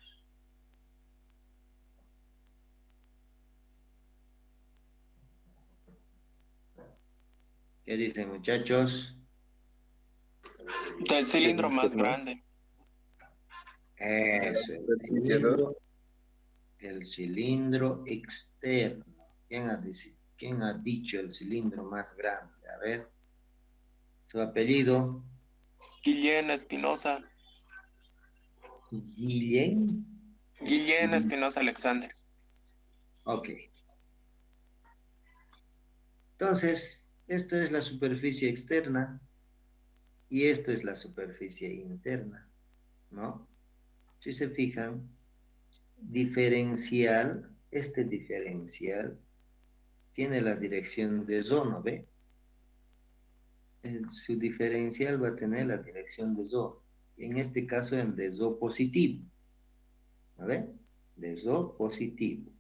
¿Qué dicen, muchachos?
Del cilindro más
¿no?
grande.
Eso,
Superficie 2.
el cilindro externo. ¿Quién ha dicho el cilindro más grande? A ver, su apellido.
Guillén Espinosa.
Guillén.
Guillén Espinosa Alexander.
Ok. Entonces, esto es la superficie externa y esto es la superficie interna, ¿no? Si se fijan, diferencial, este diferencial tiene la dirección de zo, ¿no ve? Su diferencial va a tener la dirección de zo. En este caso, en de zo positivo. ¿A ver? De zo positivo.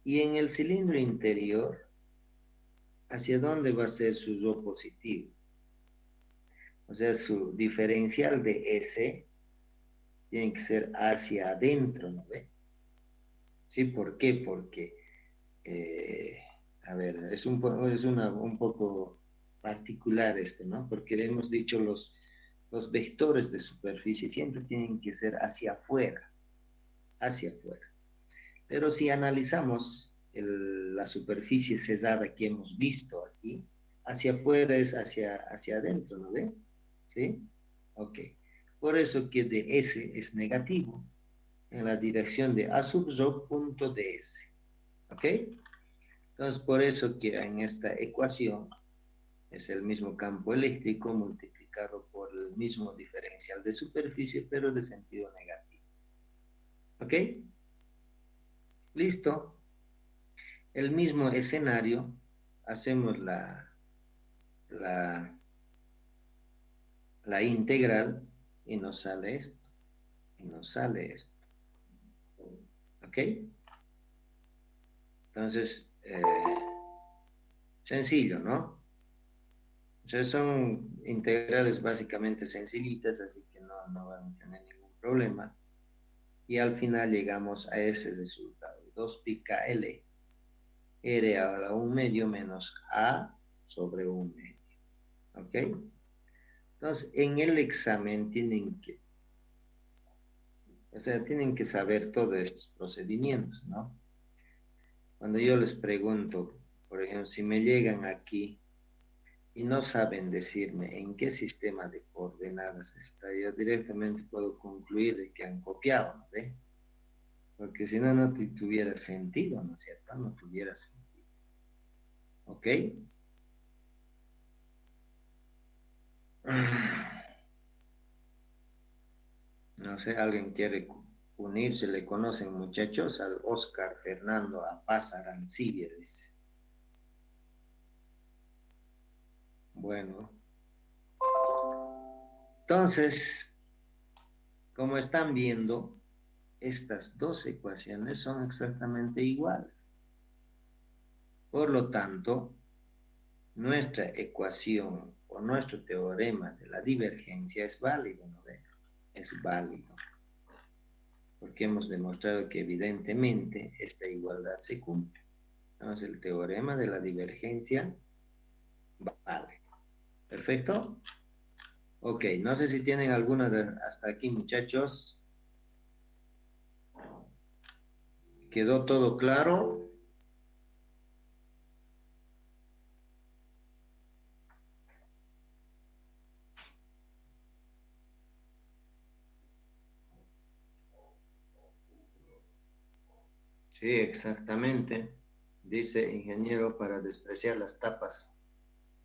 Y en el cilindro interior, ¿hacia dónde va a ser su zo positivo? O sea, su diferencial de S tiene que ser hacia adentro, ¿no ve? ¿Sí? ¿Por qué? Porque, a ver, es un poco particular esto, ¿no? Porque hemos dicho los vectores de superficie siempre tienen que ser hacia afuera, hacia afuera. Pero si analizamos la superficie cesada que hemos visto aquí, hacia afuera es hacia adentro, ¿no ve? ¿Sí? Ok. Por eso que de S es negativo en la dirección de A sub zo punto ds. ¿Ok? Entonces, por eso que en esta ecuación es el mismo campo eléctrico multiplicado por el mismo diferencial de superficie, pero de sentido negativo. ¿Ok? Listo. El mismo escenario, hacemos la integral y nos sale esto. Y nos sale esto. ¿Ok? Entonces, sencillo, ¿no? Entonces son integrales básicamente sencillitas, así que no van a tener ningún problema. Y al final llegamos a ese resultado. 2 pi KL R a la 1 medio menos A sobre 1 medio. ¿Ok? Entonces, en el examen tienen que saber todos estos procedimientos, ¿no? Cuando yo les pregunto, por ejemplo, si me llegan aquí y no saben decirme en qué sistema de coordenadas está, yo directamente puedo concluir de que han copiado, ¿no ve? Porque si no, no tuviera sentido, ¿no es cierto? No tuviera sentido. ¿Ok? No sé, alguien quiere unirse, le conocen muchachos al Oscar Fernando Apaz Arancibia, dice. Bueno. Entonces, como están viendo, estas dos ecuaciones son exactamente iguales. Por lo tanto, nuestra ecuación o nuestro teorema de la divergencia es válido, ¿no ve? Es válido. Porque hemos demostrado que evidentemente esta igualdad se cumple. Entonces, el teorema de la divergencia vale. ¿Perfecto? Ok, no sé si tienen alguna hasta aquí, muchachos. ¿Quedó todo claro? Sí, exactamente. Dice ingeniero, para despreciar las tapas.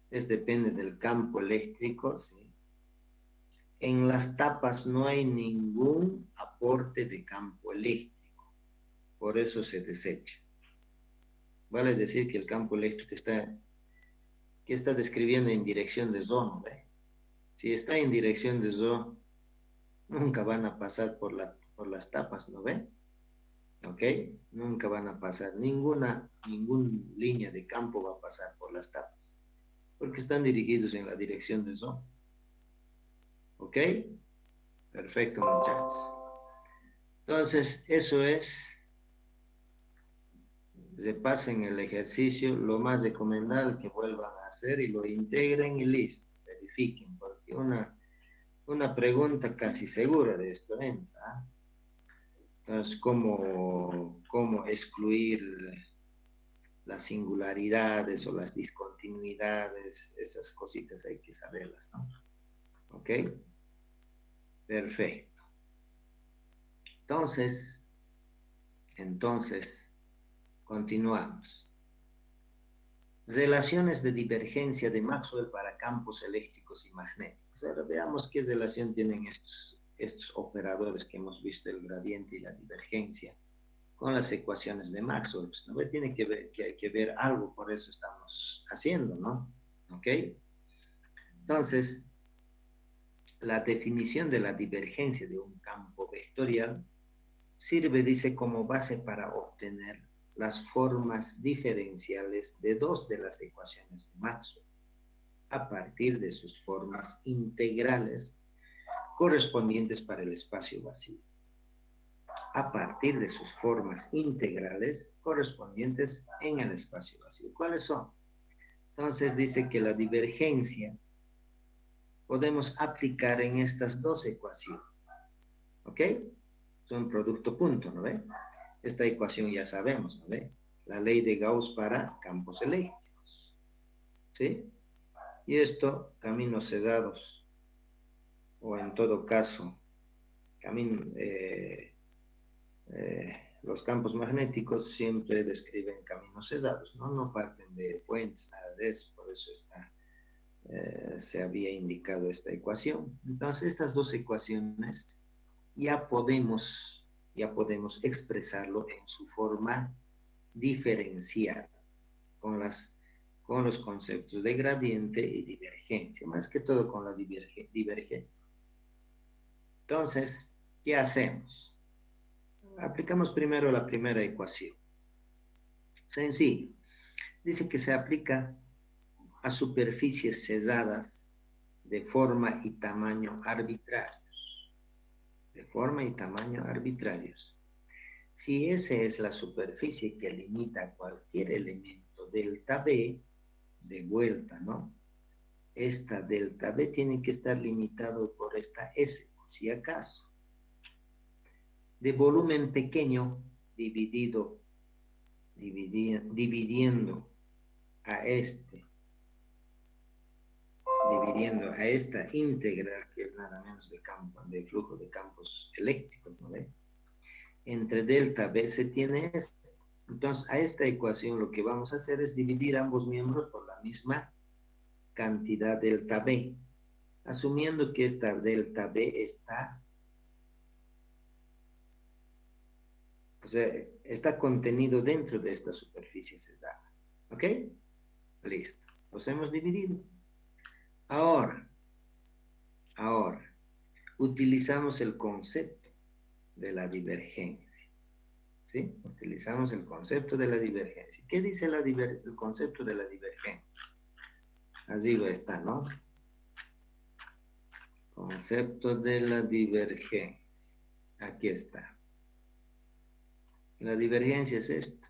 Depende del campo eléctrico, ¿sí? En las tapas no hay ningún aporte de campo eléctrico. Por eso se desecha. Vale decir que el campo eléctrico está describiendo en dirección de zo, ¿no ve? Si está en dirección de zo, nunca van a pasar por las tapas, ¿no ve? ¿Ok? Nunca van a pasar, ninguna línea de campo va a pasar por las tapas, porque están dirigidos en la dirección de zo. ¿Ok? Perfecto, muchachos. Entonces, eso es. Repasen el ejercicio, lo más recomendable que vuelvan a hacer y lo integren y listo, verifiquen, porque Una pregunta casi segura de esto entra. Entonces, ¿cómo excluir las singularidades o las discontinuidades? Esas cositas hay que saberlas, ¿no? ¿Ok? Perfecto. Entonces, continuamos. Relaciones de divergencia de Maxwell para campos eléctricos y magnéticos. Ahora veamos qué relación tienen estos operadores que hemos visto, el gradiente y la divergencia, con las ecuaciones de Maxwell. Pues, ¿no? Tiene que hay que ver algo, por eso estamos haciendo, ¿no? ¿Ok? Entonces, la definición de la divergencia de un campo vectorial sirve, dice, como base para obtener las formas diferenciales de dos de las ecuaciones de Maxwell, a partir de sus formas integrales correspondientes para el espacio vacío. A partir de sus formas integrales correspondientes en el espacio vacío. ¿Cuáles son? Entonces dice que la divergencia podemos aplicar en estas dos ecuaciones. ¿Ok? Son producto punto, ¿no ve? Esta ecuación ya sabemos, ¿no ve? La ley de Gauss para campos eléctricos. ¿Sí? Y esto, caminos cerrados, o en todo caso, los campos magnéticos siempre describen caminos cerrados, ¿no? No parten de fuentes, nada de eso, por eso se había indicado esta ecuación. Entonces, estas dos ecuaciones ya podemos expresarlo en su forma diferencial, con los conceptos de gradiente y divergencia, más que todo con la divergencia. Entonces, ¿qué hacemos? Aplicamos primero la primera ecuación. Sencillo. Dice que se aplica a superficies cerradas de forma y tamaño arbitrarios. De forma y tamaño arbitrarios. Si esa es la superficie que limita cualquier elemento delta B, de vuelta, ¿no? Esta delta B tiene que estar limitado por esta S, por si acaso. De volumen pequeño dividiendo a esta íntegra, que es nada menos de flujo de campos eléctricos, ¿no ve? Entre delta B se tiene esto. Entonces, a esta ecuación lo que vamos a hacer es dividir ambos miembros por la misma cantidad delta B, asumiendo que esta delta B está contenido dentro de esta superficie cerrada. ¿Ok? Listo. Los hemos dividido. Ahora, utilizamos el concepto de la divergencia. ¿Sí? Utilizamos el concepto de la divergencia. ¿Qué dice el concepto de la divergencia? Así lo está, ¿no? Concepto de la divergencia. Aquí está. La divergencia es esto.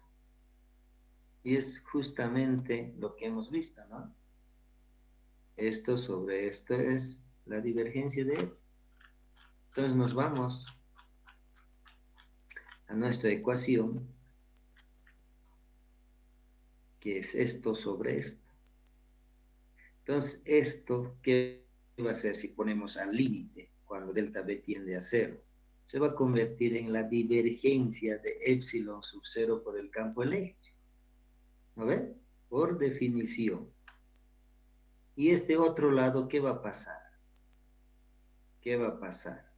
Y es justamente lo que hemos visto, ¿no? Esto sobre esto es la divergencia de él. Entonces nos vamos a nuestra ecuación, que es esto sobre esto. Entonces, esto, ¿qué va a ser si ponemos al límite cuando delta B tiende a 0? Se va a convertir en la divergencia de epsilon sub 0 por el campo eléctrico. ¿No ven? Por definición. Y este otro lado, ¿qué va a pasar? ¿Qué va a pasar?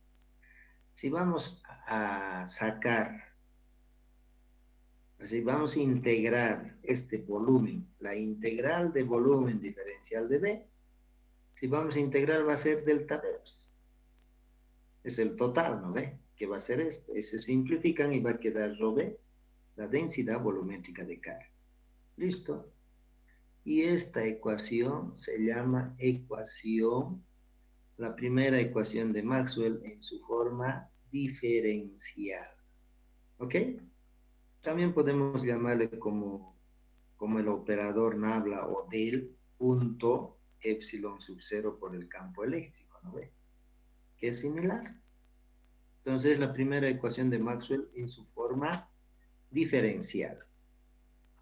Si vamos a vamos a integrar este volumen, la integral de volumen diferencial de B, si vamos a integrar va a ser delta B. Es el total, ¿no ve? Que va a ser esto. Se simplifican y va a quedar rho B, la densidad volumétrica de carga. ¿Listo? Y esta ecuación se llama la primera ecuación de Maxwell en su forma diferencial. ¿Ok? También podemos llamarle como el operador nabla o del punto epsilon sub 0 por el campo eléctrico, ¿no ve? es similar. Entonces, la primera ecuación de Maxwell en su forma diferencial.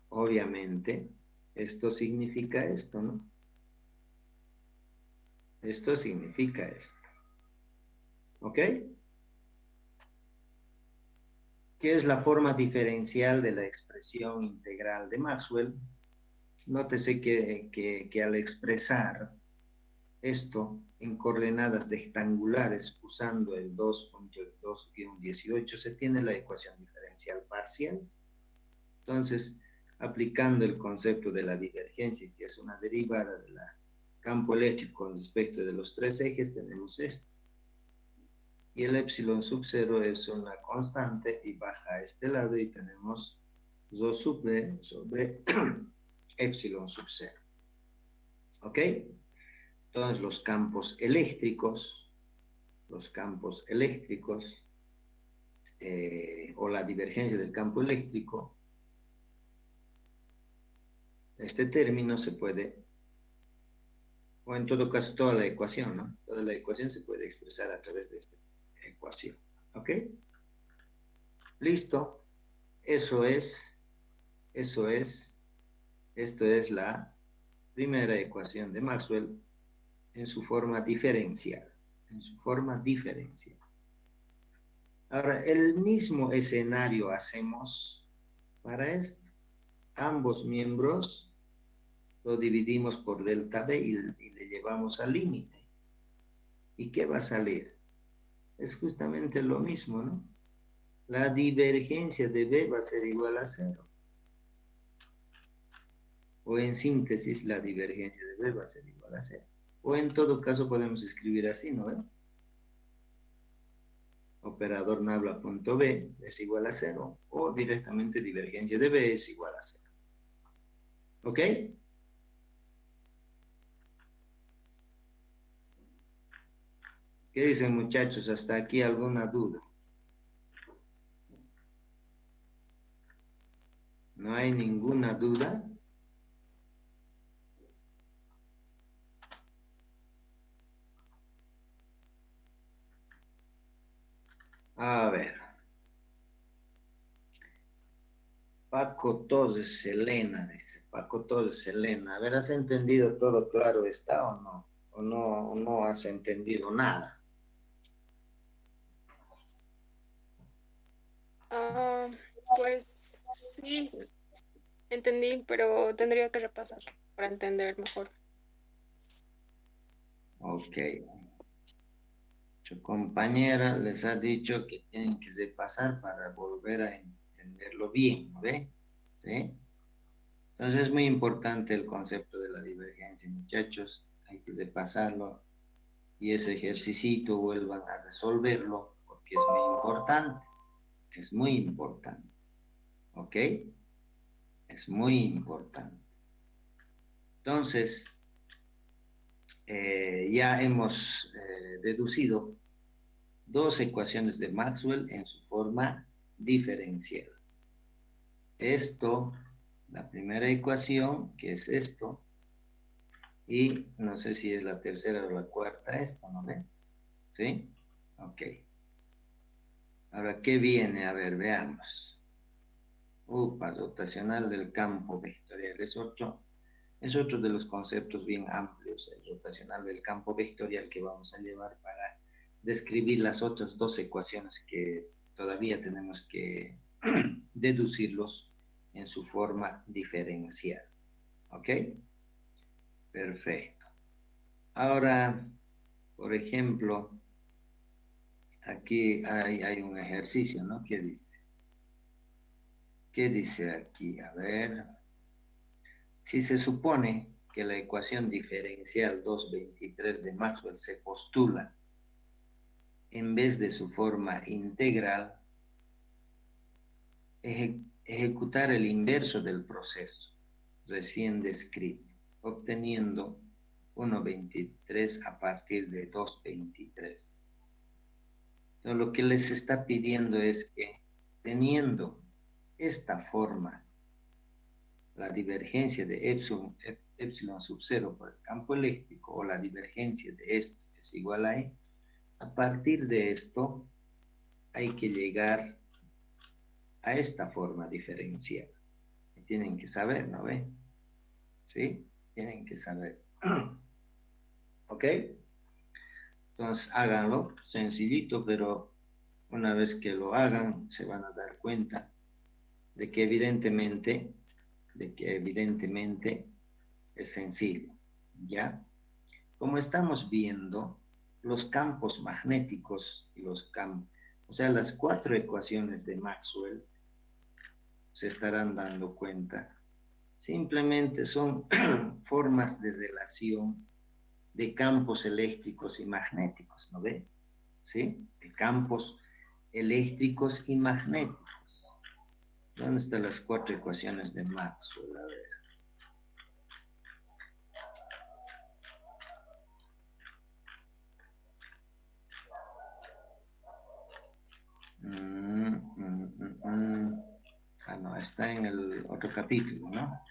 Obviamente, esto significa esto, ¿no? Esto significa esto. ¿Ok? ¿Qué es la forma diferencial de la expresión integral de Maxwell? Nótese que al expresar esto en coordenadas rectangulares usando el 2.2-18 se tiene la ecuación diferencial parcial. Entonces, aplicando el concepto de la divergencia, que es una derivada del campo eléctrico con respecto de los tres ejes, tenemos esto. Y el epsilon sub 0 es una constante y baja a este lado y tenemos rho sub b sobre epsilon sub 0. ¿Ok? Entonces los campos eléctricos o la divergencia del campo eléctrico, este término se puede, o en todo caso toda la ecuación, ¿no? Toda la ecuación se puede expresar a través de esta ecuación. ¿Ok? Listo. Esto es la primera ecuación de Maxwell en su forma diferencial. Ahora, el mismo escenario hacemos para esto. Ambos miembros lo dividimos por delta B y le llevamos al límite. ¿Y qué va a salir? Es justamente lo mismo, ¿no? La divergencia de B va a ser igual a 0. O en síntesis, la divergencia de B va a ser igual a 0. O en todo caso podemos escribir así, ¿no ves? Operador nabla.b es igual a 0. O directamente divergencia de B es igual a 0. ¿Ok? ¿Qué dicen, muchachos? ¿Hasta aquí alguna duda? ¿No hay ninguna duda? A ver. Paco Toses Selena, dice. Paco Toses Selena. A ver, ¿has entendido todo claro está o no? ¿O no has entendido nada?
Pues sí, entendí, pero tendría que repasar para entender mejor.
Ok. Su compañera les ha dicho que tienen que repasar para volver a entenderlo bien, ¿no ve? ¿Sí? Entonces es muy importante el concepto de la divergencia, muchachos. Hay que repasarlo y ese ejercicio vuelvan a resolverlo porque es muy importante. Es muy importante. ¿Ok? Es muy importante. Entonces, ya hemos deducido dos ecuaciones de Maxwell en su forma diferencial. Esto, la primera ecuación, que es esto, y no sé si es la tercera o la cuarta, esto, ¿no ven? ¿Sí? Ok. Ahora, ¿qué viene? A ver, veamos. Rotacional del campo vectorial. Es otro de los conceptos bien amplios, el rotacional del campo vectorial que vamos a llevar para describir las otras dos ecuaciones que todavía tenemos que deducirlos en su forma diferencial. ¿Ok? Perfecto. Ahora, por ejemplo, aquí hay un ejercicio, ¿no? ¿Qué dice? ¿Qué dice aquí? A ver. Si se supone que la ecuación diferencial 2.23 de Maxwell se postula en vez de su forma integral, ejecutar el inverso del proceso recién descrito, obteniendo 1.23 a partir de 2.23. Entonces, lo que les está pidiendo es que, teniendo esta forma, la divergencia de epsilon sub 0 por el campo eléctrico, o la divergencia de esto es igual a E, A partir de esto, hay que llegar a esta forma diferencial. Tienen que saber, ¿no ve? ¿Sí? Tienen que saber. ¿Ok? Entonces, háganlo, sencillito, pero una vez que lo hagan, se van a dar cuenta de que evidentemente es sencillo, ¿ya? Como estamos viendo, los campos magnéticos y los campos, o sea, las 4 ecuaciones de Maxwell, se estarán dando cuenta, simplemente son formas de relación de campos eléctricos y magnéticos, ¿no ve? ¿Sí? De campos eléctricos y magnéticos. ¿Dónde están las 4 ecuaciones de Maxwell? A ver. Ah, no, está en el otro capítulo, ¿no?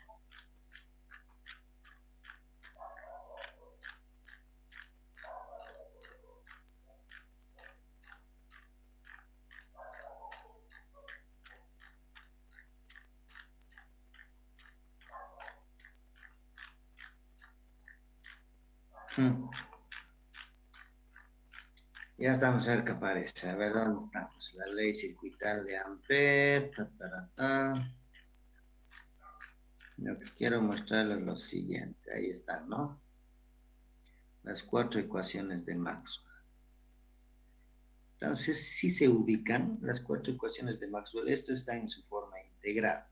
Ya estamos cerca, parece. A ver, ¿dónde estamos? La ley circuital de Ampère. Lo que quiero mostrarles es lo siguiente. Ahí están, ¿no? Las 4 ecuaciones de Maxwell. Entonces, si se ubican las 4 ecuaciones de Maxwell, esto está en su forma integral.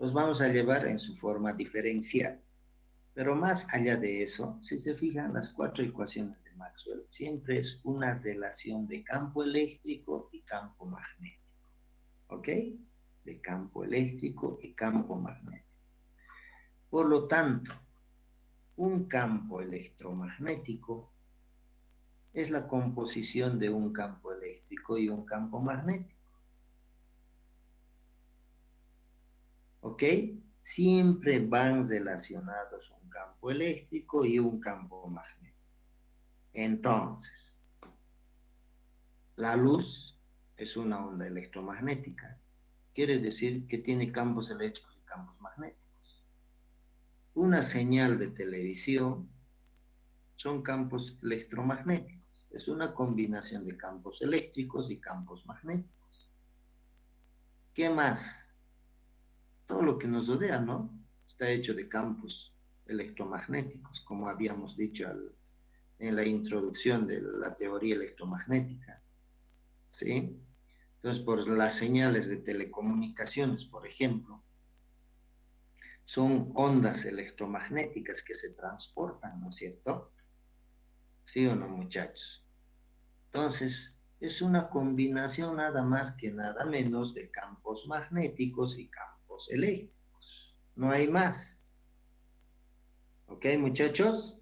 Los vamos a llevar en su forma diferencial. Pero más allá de eso, si se fijan, las 4 ecuaciones de Maxwell siempre es una relación de campo eléctrico y campo magnético. ¿Ok? De campo eléctrico y campo magnético. Por lo tanto, un campo electromagnético es la composición de un campo eléctrico y un campo magnético. ¿Ok? Siempre van relacionados un campo eléctrico y un campo magnético. Entonces, la luz es una onda electromagnética. Quiere decir que tiene campos eléctricos y campos magnéticos. Una señal de televisión son campos electromagnéticos. Es una combinación de campos eléctricos y campos magnéticos. ¿Qué más? Todo lo que nos rodea, ¿no? Está hecho de campos electromagnéticos, como habíamos dicho en la introducción de la teoría electromagnética. ¿Sí? Entonces, por las señales de telecomunicaciones, por ejemplo, son ondas electromagnéticas que se transportan, ¿no es cierto? ¿Sí o no, muchachos? Entonces, es una combinación nada más que nada menos de campos magnéticos y campos eléctricos. No hay más. ¿Ok, muchachos?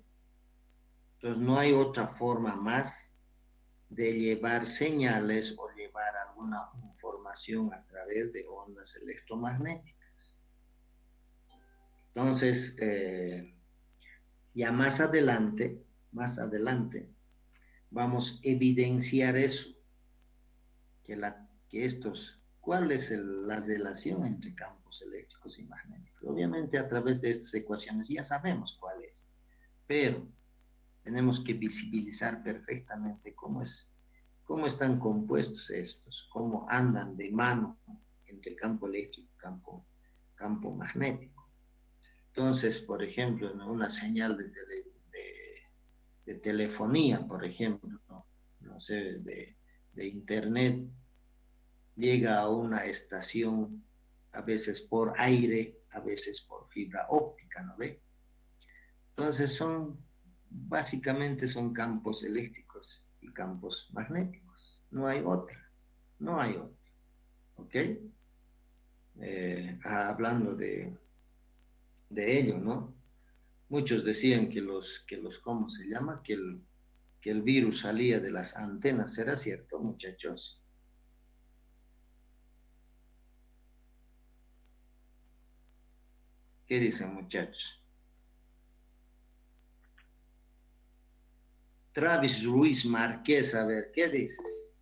Entonces, no hay otra forma más de llevar señales o llevar alguna información a través de ondas electromagnéticas. Entonces, ya más adelante, vamos a evidenciar eso, ¿cuál es la relación entre campos eléctricos y magnéticos? Obviamente a través de estas ecuaciones ya sabemos cuál es, pero tenemos que visibilizar perfectamente cómo están compuestos estos, cómo andan de mano entre campo eléctrico y campo magnético. Entonces, por ejemplo, en una señal de telefonía, por ejemplo, no sé, de internet, llega a una estación a veces por aire, a veces por fibra óptica, ¿no ve? Entonces básicamente son campos eléctricos y campos magnéticos. No hay otra. ¿Ok? Hablando de ello, ¿no? Muchos decían ¿cómo se llama? Que el virus salía de las antenas. ¿Será cierto, muchachos? ¿Qué dicen, muchachos? Travis Ruiz Márquez, a ver, ¿qué dices?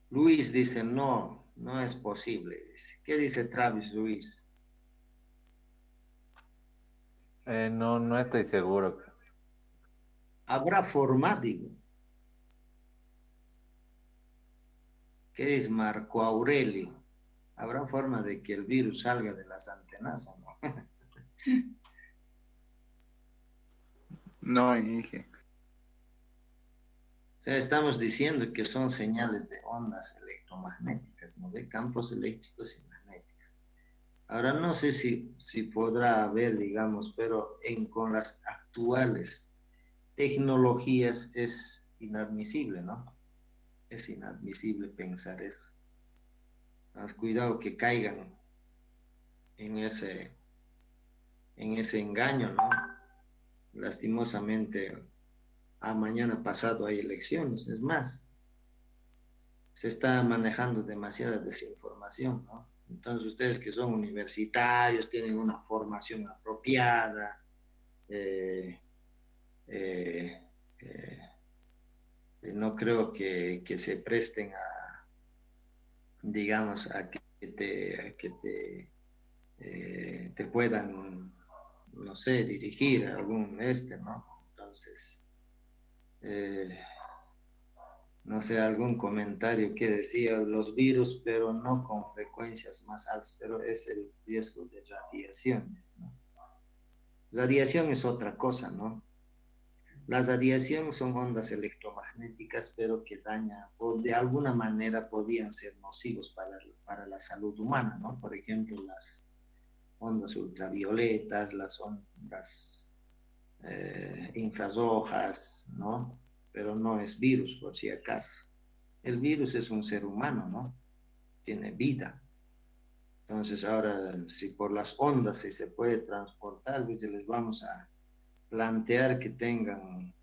Luis dice, no, no es posible. Dice. ¿Qué dice Travis Ruiz?
No, no estoy seguro.
¿Habrá forma, digo? ¿Qué dice Marco Aurelio? ¿Habrá forma de que el virus salga de las antenas o no?
No, Inge.
O sea, estamos diciendo que son señales de ondas electromagnéticas, ¿no? De campos eléctricos y magnéticos. Ahora no sé si podrá haber, digamos, pero con las actuales tecnologías es inadmisible, ¿no? Es inadmisible pensar eso. Más cuidado que caigan en ese engaño, ¿no? Lastimosamente, mañana pasado hay elecciones, es más, se está manejando demasiada desinformación, ¿no? Entonces ustedes que son universitarios, tienen una formación apropiada, no creo que se presten a, digamos, a que te puedan, no sé, dirigir a algún ¿no? Entonces, no sé, algún comentario que decía los virus, pero no con frecuencias más altas, pero es el riesgo de radiaciones, ¿no? Radiación es otra cosa, ¿no? Las radiaciones son ondas electromagnéticas, pero que dañan, o de alguna manera podían ser nocivos para la salud humana, ¿no? Por ejemplo, las ondas ultravioletas, las ondas infrarrojas, ¿no? Pero no es virus, por si acaso. El virus es un ser humano, ¿no? Tiene vida. Entonces, ahora, si por las ondas se puede transportar, pues les vamos a plantear que tengan,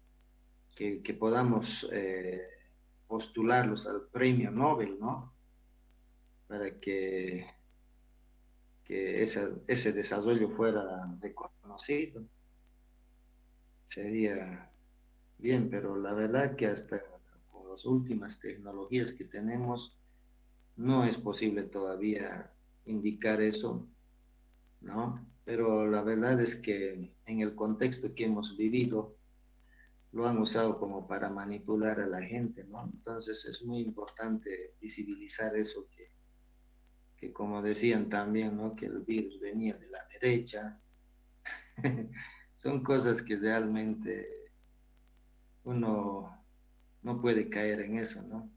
que podamos postularlos al premio Nobel, ¿no? Para que ese desarrollo fuera reconocido. Sería bien, pero la verdad que hasta con las últimas tecnologías que tenemos, no es posible todavía indicar eso, ¿no? Pero la verdad es que en el contexto que hemos vivido, lo han usado como para manipular a la gente, ¿no? Entonces es muy importante visibilizar eso que como decían también, ¿no? Que el virus venía de la derecha. Son cosas que realmente uno no puede caer en eso, ¿no?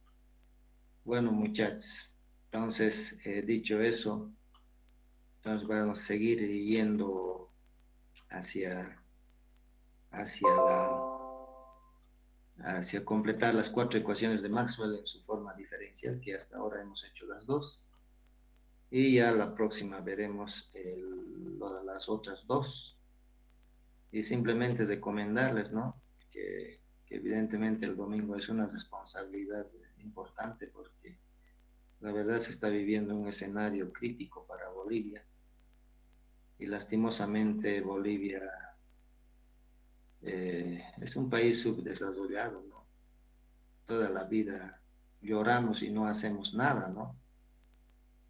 Bueno, muchachos, entonces, dicho eso, entonces vamos a seguir yendo hacia, hacia hacia completar las 4 ecuaciones de Maxwell en su forma diferencial, que hasta ahora hemos hecho las 2. Y ya la próxima veremos las otras 2. Y simplemente recomendarles, ¿no? Que evidentemente el domingo es una responsabilidad importante porque la verdad se está viviendo un escenario crítico para Bolivia y lastimosamente Bolivia es un país subdesarrollado, ¿no? Toda la vida lloramos y no hacemos nada, ¿no?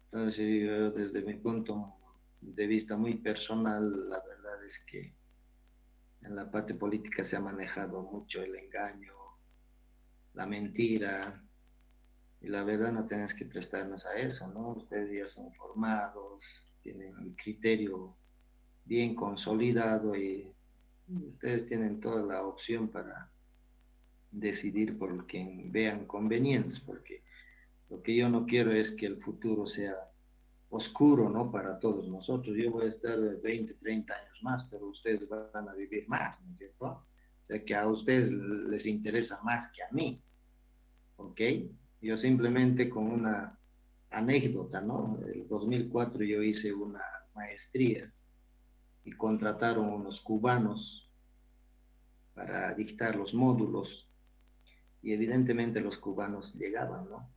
Entonces yo desde mi punto de vista muy personal, la verdad es que en la parte política se ha manejado mucho el engaño, la mentira, y la verdad no tenemos que prestarnos a eso, ¿no? Ustedes ya son formados, tienen el criterio bien consolidado y ustedes tienen toda la opción para decidir por quien vean convenientes, porque lo que yo no quiero es que el futuro sea oscuro, ¿no? Para todos nosotros. Yo voy a estar 20, 30 años más, pero ustedes van a vivir más, ¿no es cierto? O sea que a ustedes les interesa más que a mí, ¿ok? Yo simplemente con una anécdota, ¿no? En el 2004 yo hice una maestría y contrataron unos cubanos para dictar los módulos y evidentemente los cubanos llegaban, ¿no?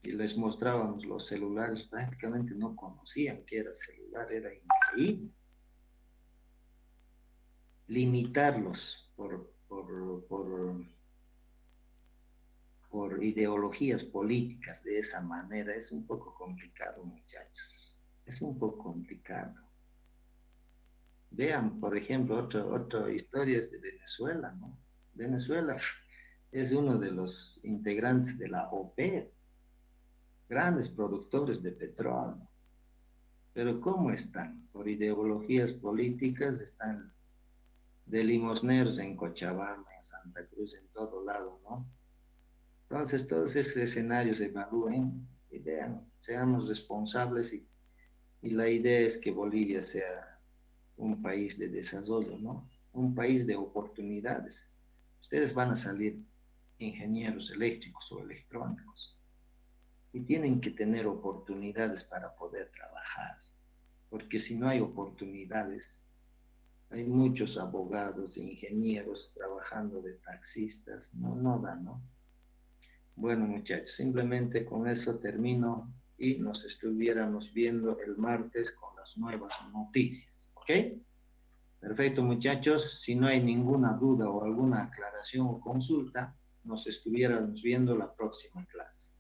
Y les mostrábamos los celulares, prácticamente no conocían qué era celular, era increíble. limitarlos por ideologías políticas de esa manera es un poco complicado, muchachos. Es un poco complicado. Vean, por ejemplo, otra historia es de Venezuela, ¿no? Venezuela es uno de los integrantes de la OPEP, grandes productores de petróleo. Pero ¿cómo están? Por ideologías políticas están de limosneros en Cochabamba, en Santa Cruz, en todo lado, ¿no? Entonces, todos esos escenarios evalúen y vean, seamos responsables y la idea es que Bolivia sea un país de desarrollo, ¿no? Un país de oportunidades. Ustedes van a salir ingenieros eléctricos o electrónicos y tienen que tener oportunidades para poder trabajar, porque si no hay oportunidades, hay muchos abogados, ingenieros trabajando de taxistas, no da, ¿no? Bueno, muchachos, simplemente con eso termino y nos estuviéramos viendo el martes con las nuevas noticias, ¿ok? Perfecto, muchachos. Si no hay ninguna duda o alguna aclaración o consulta, nos estuviéramos viendo la próxima clase.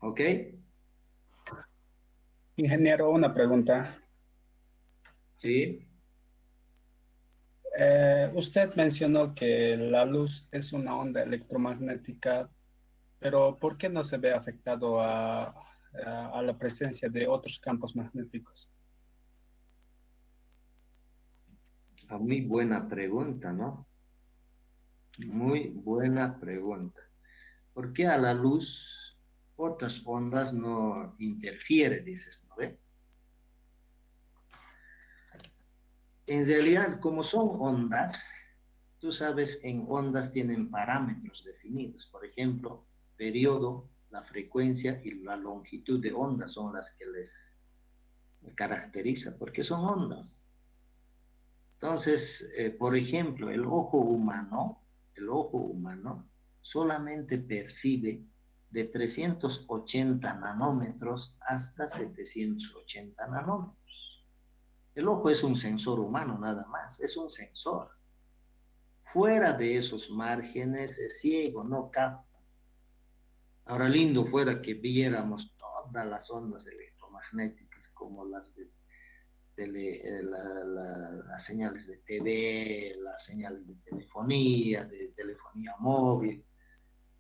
¿Ok?
Ingeniero, una pregunta.
Sí.
Usted mencionó que la luz es una onda electromagnética, pero ¿por qué no se ve afectado a la presencia de otros campos magnéticos?
Muy buena pregunta, ¿no? Muy buena pregunta. ¿Por qué a la luz otras ondas no interfieren, dices, ¿no ve? En realidad, como son ondas, tú sabes, en ondas tienen parámetros definidos. Por ejemplo, periodo, la frecuencia y la longitud de onda son las que les caracteriza, porque son ondas. Entonces, por ejemplo, el ojo humano solamente percibe de 380 nanómetros hasta 780 nanómetros. El ojo es un sensor humano nada más, es un sensor. Fuera de esos márgenes es ciego, no capta. Ahora lindo fuera que viéramos todas las ondas electromagnéticas como las de las señales de TV, las señales de telefonía móvil.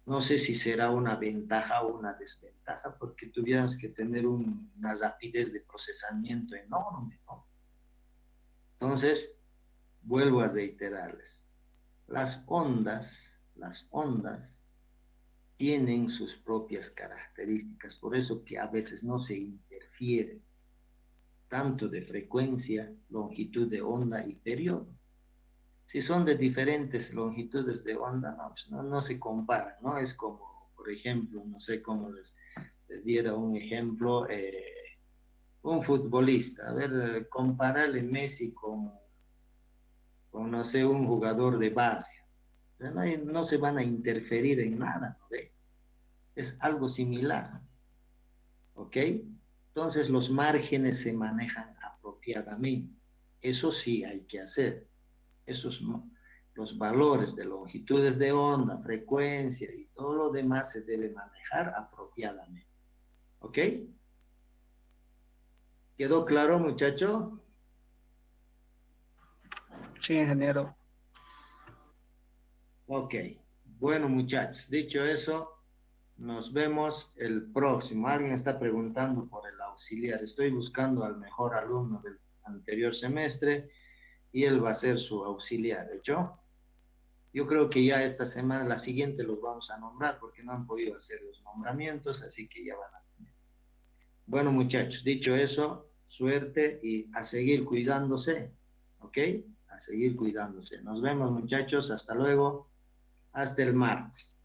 No sé si será una ventaja o una desventaja, porque tuviéramos que tener una rapidez de procesamiento enorme, ¿no? Entonces, vuelvo a reiterarles, las ondas tienen sus propias características, por eso que a veces no se interfiere tanto de frecuencia, longitud de onda y periodo. Si son de diferentes longitudes de onda, no se comparan, ¿no? Es como, por ejemplo, no sé cómo les diera un ejemplo, un futbolista. A ver, compararle Messi con, no sé, un jugador de base. No se van a interferir en nada, ¿no ve? Es algo similar, ¿ok? Entonces los márgenes se manejan apropiadamente. Eso sí hay que hacer. Los valores de longitudes de onda, frecuencia y todo lo demás se debe manejar apropiadamente. ¿Ok? ¿Quedó claro, muchacho?
Sí, ingeniero.
Ok. Bueno, muchachos, dicho eso, nos vemos el próximo. Alguien está preguntando por el auxiliar. Estoy buscando al mejor alumno del anterior semestre y él va a ser su auxiliar, ¿hecho? Yo creo que ya esta semana, la siguiente, los vamos a nombrar porque no han podido hacer los nombramientos, así que ya van a tener. Bueno, muchachos, dicho eso, suerte y a seguir cuidándose, ¿ok? A seguir cuidándose. Nos vemos, muchachos, hasta luego, hasta el martes.